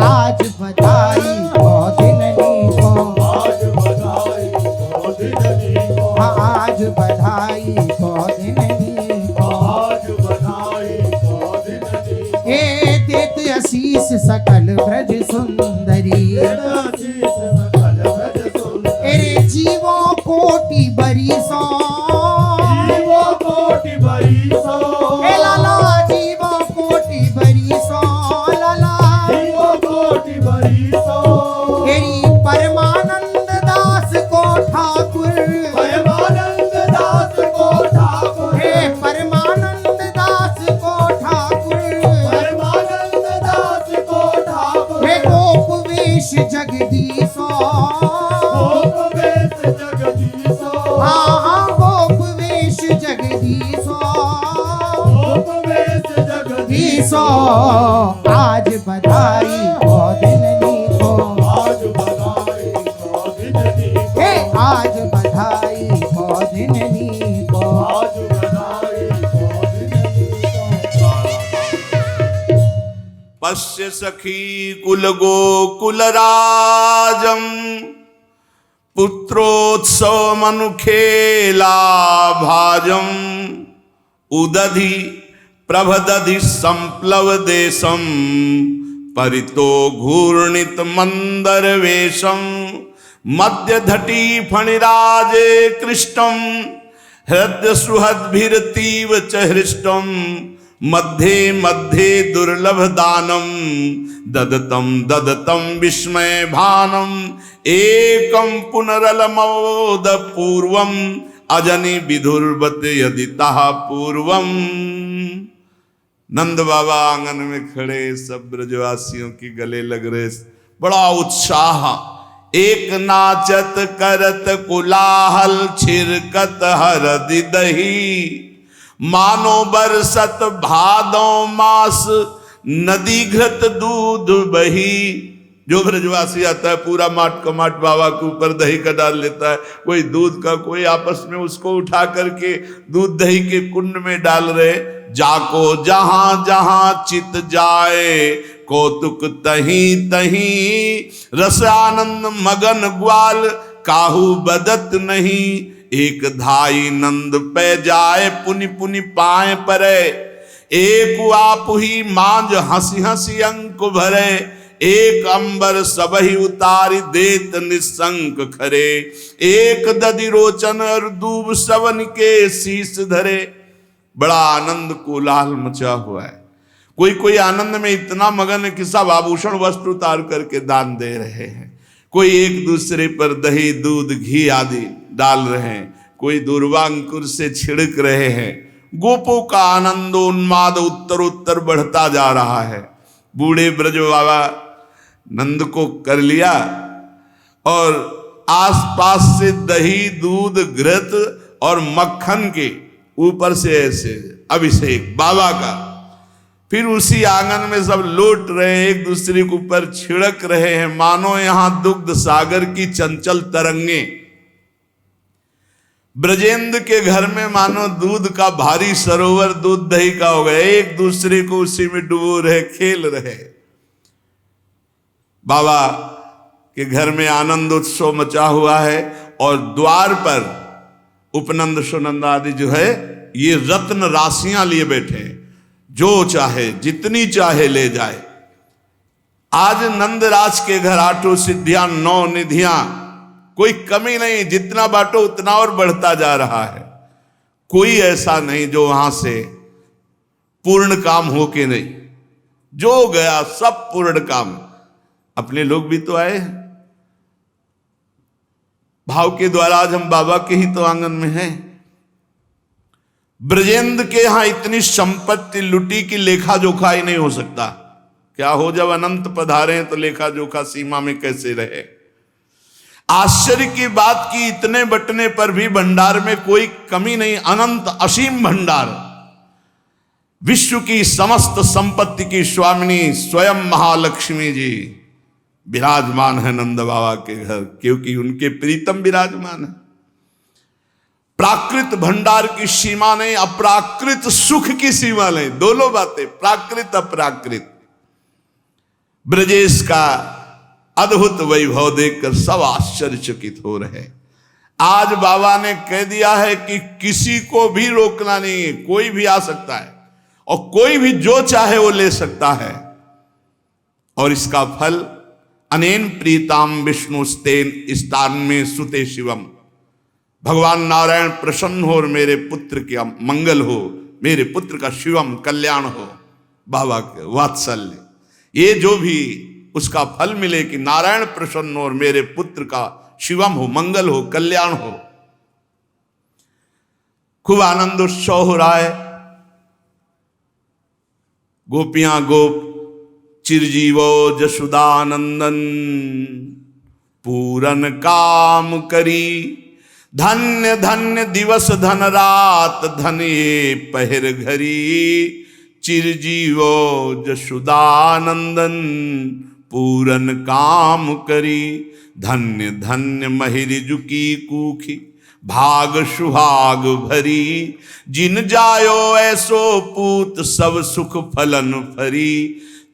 आज बधाई हो दिननी को आज बधाई को दिननी को आज बधाई हो दिननी को आज बधाई को दिननी को ए देत आशीष सकल ब्रज सुंदरी आशीष सकल व्रज सुंदरी तेरे जीवों कोटि बरिसों जीवो कोटि बरिसो ए लाला जीवों कोटि बरिसों लाला जीवो कोटि बरिसो तेरी परमानंद दास को ठाकुर परमानंद दास को ठाकुर हे परमानंद दास को ठाकुर परमानंद दास को ठाकुर हे गोप वेश जगदीशो गोप वेश जगदीशो हाँ हाँ गोप वेश जगदीशो गोप वेश जगदीशो ईसो आज बधाई हो दिननी को आज बधाई को दिननी को हे आज बधाई हो दिननी को आज बधाई को दिननी को पश्य सखी कुल गोकुल राजम पुत्रोत्सव मनुखेला भाजम उदधि प्रभदधि संप्लव देशम परितो घूर्णित मंदर वेशम मध्य धटी फणिराजे कृष्टम हृदय सुहद्भिरतीव च हृष्टम मध्ये मध्ये दुर्लभ दानम ददतम ददतम विस्मय भानम एकम पुनरलमोद पूर्वम अजनि विधुर्वत यदि तहा पूर्वम। नंद बाबा आंगन में खड़े सब ब्रजवासियों की गले लग रहे, बड़ा उत्साह, एक नाचत करत कुलाहल छिरकत हरदि दही मानो बरसत भादो मास नदी घृत दूध बही। जो ब्रजवासी आता है पूरा माट कमाट बाबा के ऊपर दही का डाल लेता है, कोई दूध का, कोई आपस में उसको उठा करके दूध दही के कुंड में डाल रहे। जाको जहां जहां चित जाए कौतुक तहीं तहीं रस आनंद मगन ग्वाल काहू बदत नहीं। एक धाई नंद पे जाए पुनि पुनि पाए परे एक आप ही मांझ हंसी हंसी अंक भरे। एक अंबर सबही उतारी देत निसंक खरे एक दधि रोचन और दूब सवन के शीस धरे। बड़ा आनंद कोलाहल मचा हुआ है। कोई कोई आनंद में इतना मगन है कि सब आभूषण वस्त्र उतार करके दान दे रहे हैं। कोई एक दूसरे पर दही दूध घी आदि डाल रहे हैं, कोई दूर्वांकुर से छिड़क रहे हैं। गोपों का आनंदोन्माद उत्तर उत्तर बढ़ता जा रहा है। बूढ़े ब्रज बाबा नंद को कर लिया और आसपास से दही दूध घृत और मक्खन के ऊपर से ऐसे अभिषेक बाबा का। फिर उसी आंगन में सब लौट रहे, एक दूसरे के ऊपर छिड़क रहे हैं, मानो यहां दुग्ध सागर की चंचल तरंगे। ब्रजेंद्र के घर में मानो दूध का भारी सरोवर दूध दही का हो गया, एक दूसरे को उसी में डुबो रहे, खेल रहे। बाबा के घर में आनंद उत्सव मचा हुआ है और द्वार पर उपनंद सुनंद आदि जो है ये रत्न राशियां लिए बैठे हैं, जो चाहे जितनी चाहे ले जाए। आज नंदराज के घर आठों सिद्धियां 9 निधियां, कोई कमी नहीं, जितना बांटो उतना और बढ़ता जा रहा है। कोई ऐसा नहीं जो वहां से पूर्ण काम हो के नहीं, जो गया सब पूर्ण काम। अपने लोग भी तो आए हैं भाव के द्वारा, आज हम बाबा के ही तो आंगन में हैं। ब्रजेंद्र के यहां इतनी संपत्ति लुटी की लेखा जोखा ही नहीं हो सकता। क्या हो जब अनंत पधारे तो लेखा जोखा सीमा में कैसे रहे। आश्चर्य की बात की इतने बटने पर भी भंडार में कोई कमी नहीं, अनंत असीम भंडार। विश्व की समस्त संपत्ति की स्वामिनी स्वयं महालक्ष्मी जी विराजमान है नंद बाबा के घर, क्योंकि उनके प्रीतम विराजमान है। प्राकृत भंडार की सीमा नहीं, अप्राकृत सुख की सीमा नहीं, दोनों बातें, प्राकृत अप्राकृत। ब्रजेश का अद्भुत वैभव देखकर सब आश्चर्यचकित हो रहे। आज बाबा ने कह दिया है कि किसी को भी रोकना नहीं है, कोई भी आ सकता है और कोई भी जो चाहे वो ले सकता है। और इसका फल अनेन प्रीताम विष्णुस्तेन स्थान में सुते शिवम। भगवान नारायण प्रसन्न हो और मेरे पुत्र का मंगल हो, मेरे पुत्र का शिवम कल्याण हो। बाबा के वात्सल्य, ये जो भी उसका फल मिले कि नारायण प्रसन्न हो और मेरे पुत्र का शिवम हो, मंगल हो, कल्याण हो। खूब आनंद उत्सव हो रहा है। गोपियां गोप चिरजीवो जसुदानंदन पूरन काम करी। धन्य धन्य दिवस धन रात धन ये पहर घरी। चिरजीवो जसुदानंदन पूरन काम करी। धन्य धन्य महिरिजु की कूखी भाग सुहाग भरी। जिन जायो ऐसो पूत सब सुख फलन फरी।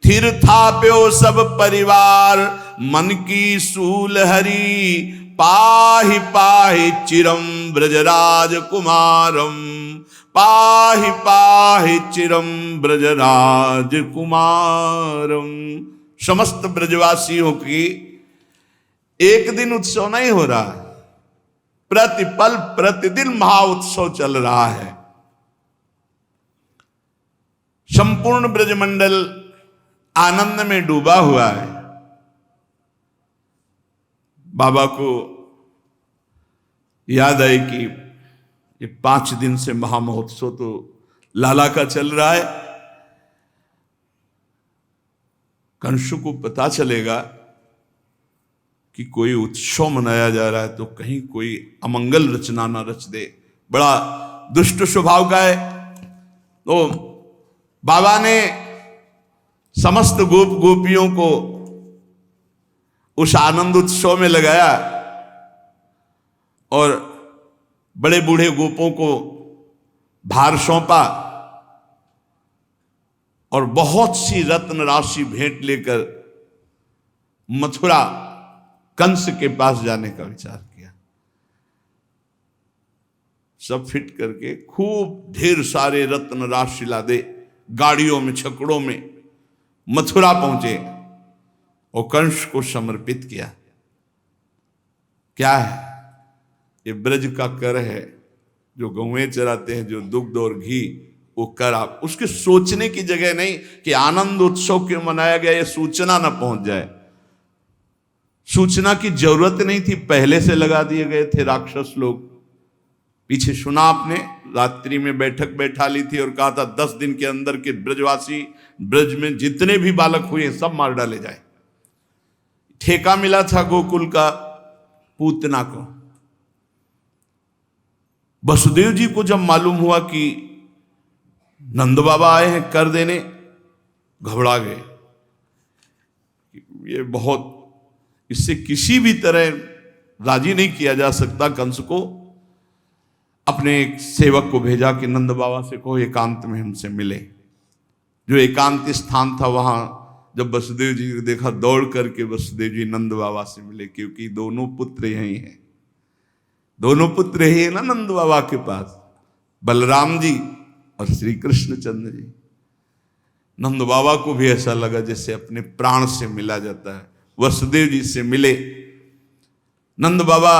थिर थाप्यो सब परिवार मन की सूल हरी। पाहि पाहि चिरम ब्रजराज कुमारम। पाहि पाहि चिरम ब्रजराज कुमारम। समस्त ब्रजवासियों की एक दिन उत्सव नहीं हो रहा है, प्रतिपल प्रतिदिन महाउत्सव चल रहा है। संपूर्ण ब्रजमंडल आनंद में डूबा हुआ है। बाबा को याद आई कि ये 5 दिन से महामहोत्सव तो लाला का चल रहा है। कंस को पता चलेगा कि कोई उत्सव मनाया जा रहा है तो कहीं कोई अमंगल रचना ना रच दे, बड़ा दुष्ट स्वभाव का है। तो बाबा ने समस्त गोप गोपियों को उस आनंद उत्सव में लगाया और बड़े बूढ़े गोपों को भार सौंपा और बहुत सी रत्न राशि भेंट लेकर मथुरा कंस के पास जाने का विचार किया। सब फिट करके खूब ढेर सारे रत्न राशि लादे गाड़ियों में छकड़ों में मथुरा पहुंचे और कंस को समर्पित किया। क्या है ये? ब्रज का कर है, जो गौएं चराते हैं, जो दुग्ध और घी, वो कर। आप उसके सोचने की जगह नहीं कि आनंद उत्सव क्यों मनाया गया, ये सूचना ना पहुंच जाए। सूचना की जरूरत नहीं थी, पहले से लगा दिए गए थे राक्षस लोग। पीछे सुना आपने, रात्रि में बैठक बैठा ली थी और कहा था 10 दिन के अंदर के ब्रजवासी, ब्रज में जितने भी बालक हुए सब मार डाले जाए। ठेका मिला था गोकुल का पूतना को। वसुदेव जी को जब मालूम हुआ कि नंद बाबा आए हैं कर देने, घबरा गए। ये बहुत, इससे किसी भी तरह राजी नहीं किया जा सकता। कंस को अपने एक सेवक को भेजा कि नंद बाबा से कहो एकांत में हमसे मिले। जो एकांत स्थान था वहां जब वसुदेव जी को देखा, दौड़ करके वसुदेव जी नंद बाबा से मिले, क्योंकि दोनों पुत्र यही हैं। दोनों पुत्र ही है ना नंद बाबा के पास, बलराम जी और श्री कृष्णचंद्र जी। नंद बाबा को भी ऐसा लगा जैसे अपने प्राण से मिला जाता है, वसुदेव जी से मिले। नंद बाबा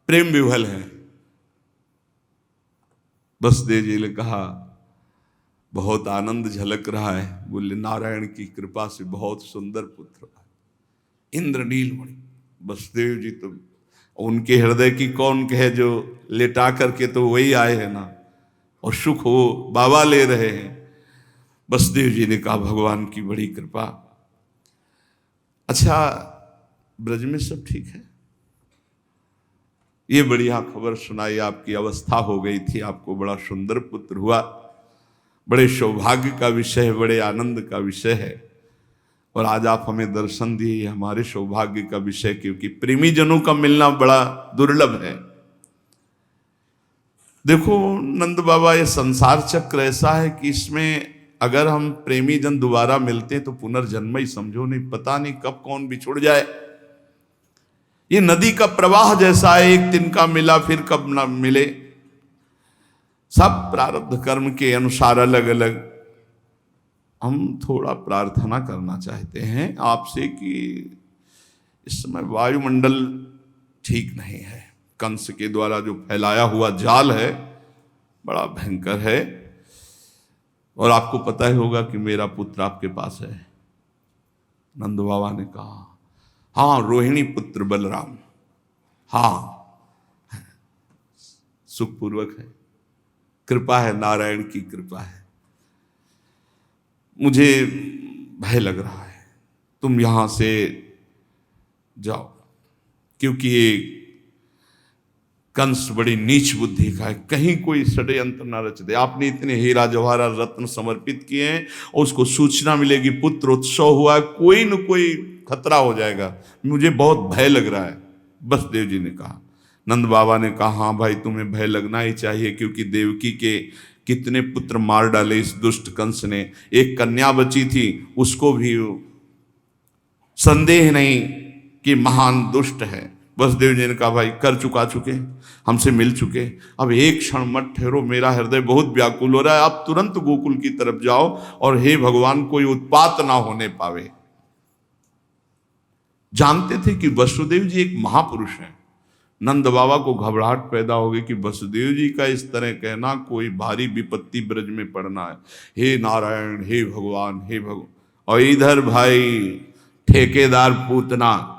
प्रेम विह्वल है। वसुदेव जी ने कहा बहुत आनंद झलक रहा है। बोले नारायण की कृपा से बहुत सुंदर पुत्र है, इंद्रनील मणि। वसुदेव जी तो उनके हृदय की कौन कहे, जो लेटा करके तो वही आए हैं ना, और सुख हो बाबा ले रहे हैं। वसुदेव जी ने कहा भगवान की बड़ी कृपा। अच्छा ब्रज में सब ठीक है? ये बढ़िया खबर सुनाई, आपकी अवस्था हो गई थी, आपको बड़ा सुंदर पुत्र हुआ, बड़े सौभाग्य का विषय है, बड़े आनंद का विषय है। और आज आप हमें दर्शन दिए, हमारे सौभाग्य का विषय, क्योंकि प्रेमी जनों का मिलना बड़ा दुर्लभ है। देखो नंद बाबा, ये संसार चक्र ऐसा है कि इसमें अगर हम प्रेमी जन दोबारा मिलते तो पुनर्जन्म ही समझो, नहीं पता नहीं कब कौन बिछुड़ जाए। ये नदी का प्रवाह जैसा है, एक दिन का मिला फिर कब ना मिले। सब प्रारब्ध कर्म के अनुसार अलग अलग। हम थोड़ा प्रार्थना करना चाहते हैं आपसे कि इस समय वायुमंडल ठीक नहीं है, कंस के द्वारा जो फैलाया हुआ जाल है बड़ा भयंकर है। और आपको पता ही होगा कि मेरा पुत्र आपके पास है। नंद बाबा ने कहा हाँ, रोहिणी पुत्र बलराम, हाँ सुखपूर्वक है, कृपा है, नारायण की कृपा है। मुझे भय लग रहा है, तुम यहां से जाओ, क्योंकि ये कंस बड़ी नीच बुद्धि का है, कहीं कोई षड्यंत्र न रच दे। आपने इतने हीरा जवाहरात रत्न समर्पित किए हैं और उसको सूचना मिलेगी पुत्र उत्सव हुआ है, कोई न कोई खतरा हो जाएगा, मुझे बहुत भय लग रहा है। वसुदेव जी ने कहा। नंद बाबा ने कहा हाँ भाई, तुम्हें भय लगना ही चाहिए, क्योंकि देवकी के कितने पुत्र मार डाले इस दुष्ट कंस ने। एक कन्या बची थी, उसको भी संदेह नहीं कि महान दुष्ट है। वसुदेव जी ने कहा भाई कर चुके, हमसे मिल चुके, अब एक क्षण मत ठहरो, मेरा हृदय बहुत व्याकुल हो रहा है, आप तुरंत गोकुल की तरफ जाओ और हे भगवान कोई उत्पात ना होने पावे। जानते थे कि वसुदेव जी एक महापुरुष हैं। नंद बाबा को घबराहट पैदा हो गई कि वसुदेव जी का इस तरह कहना, कोई भारी विपत्ति ब्रज में पड़ना है। हे नारायण, हे भगवान, हे भगवान। और इधर भाई ठेकेदार पूतना,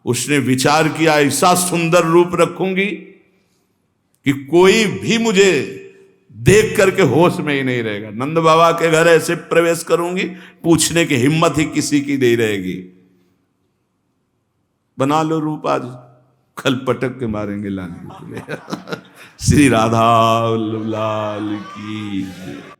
उसने विचार किया ऐसा सुंदर रूप रखूंगी कि कोई भी मुझे देख करके होश में ही नहीं रहेगा। नंद बाबा के घर ऐसे प्रवेश करूंगी, पूछने की हिम्मत ही किसी की नहीं रहेगी। बना लो रूप, आज कल पटक के मारेंगे लाने के लिए। श्री राधा वल्लभ लाल की।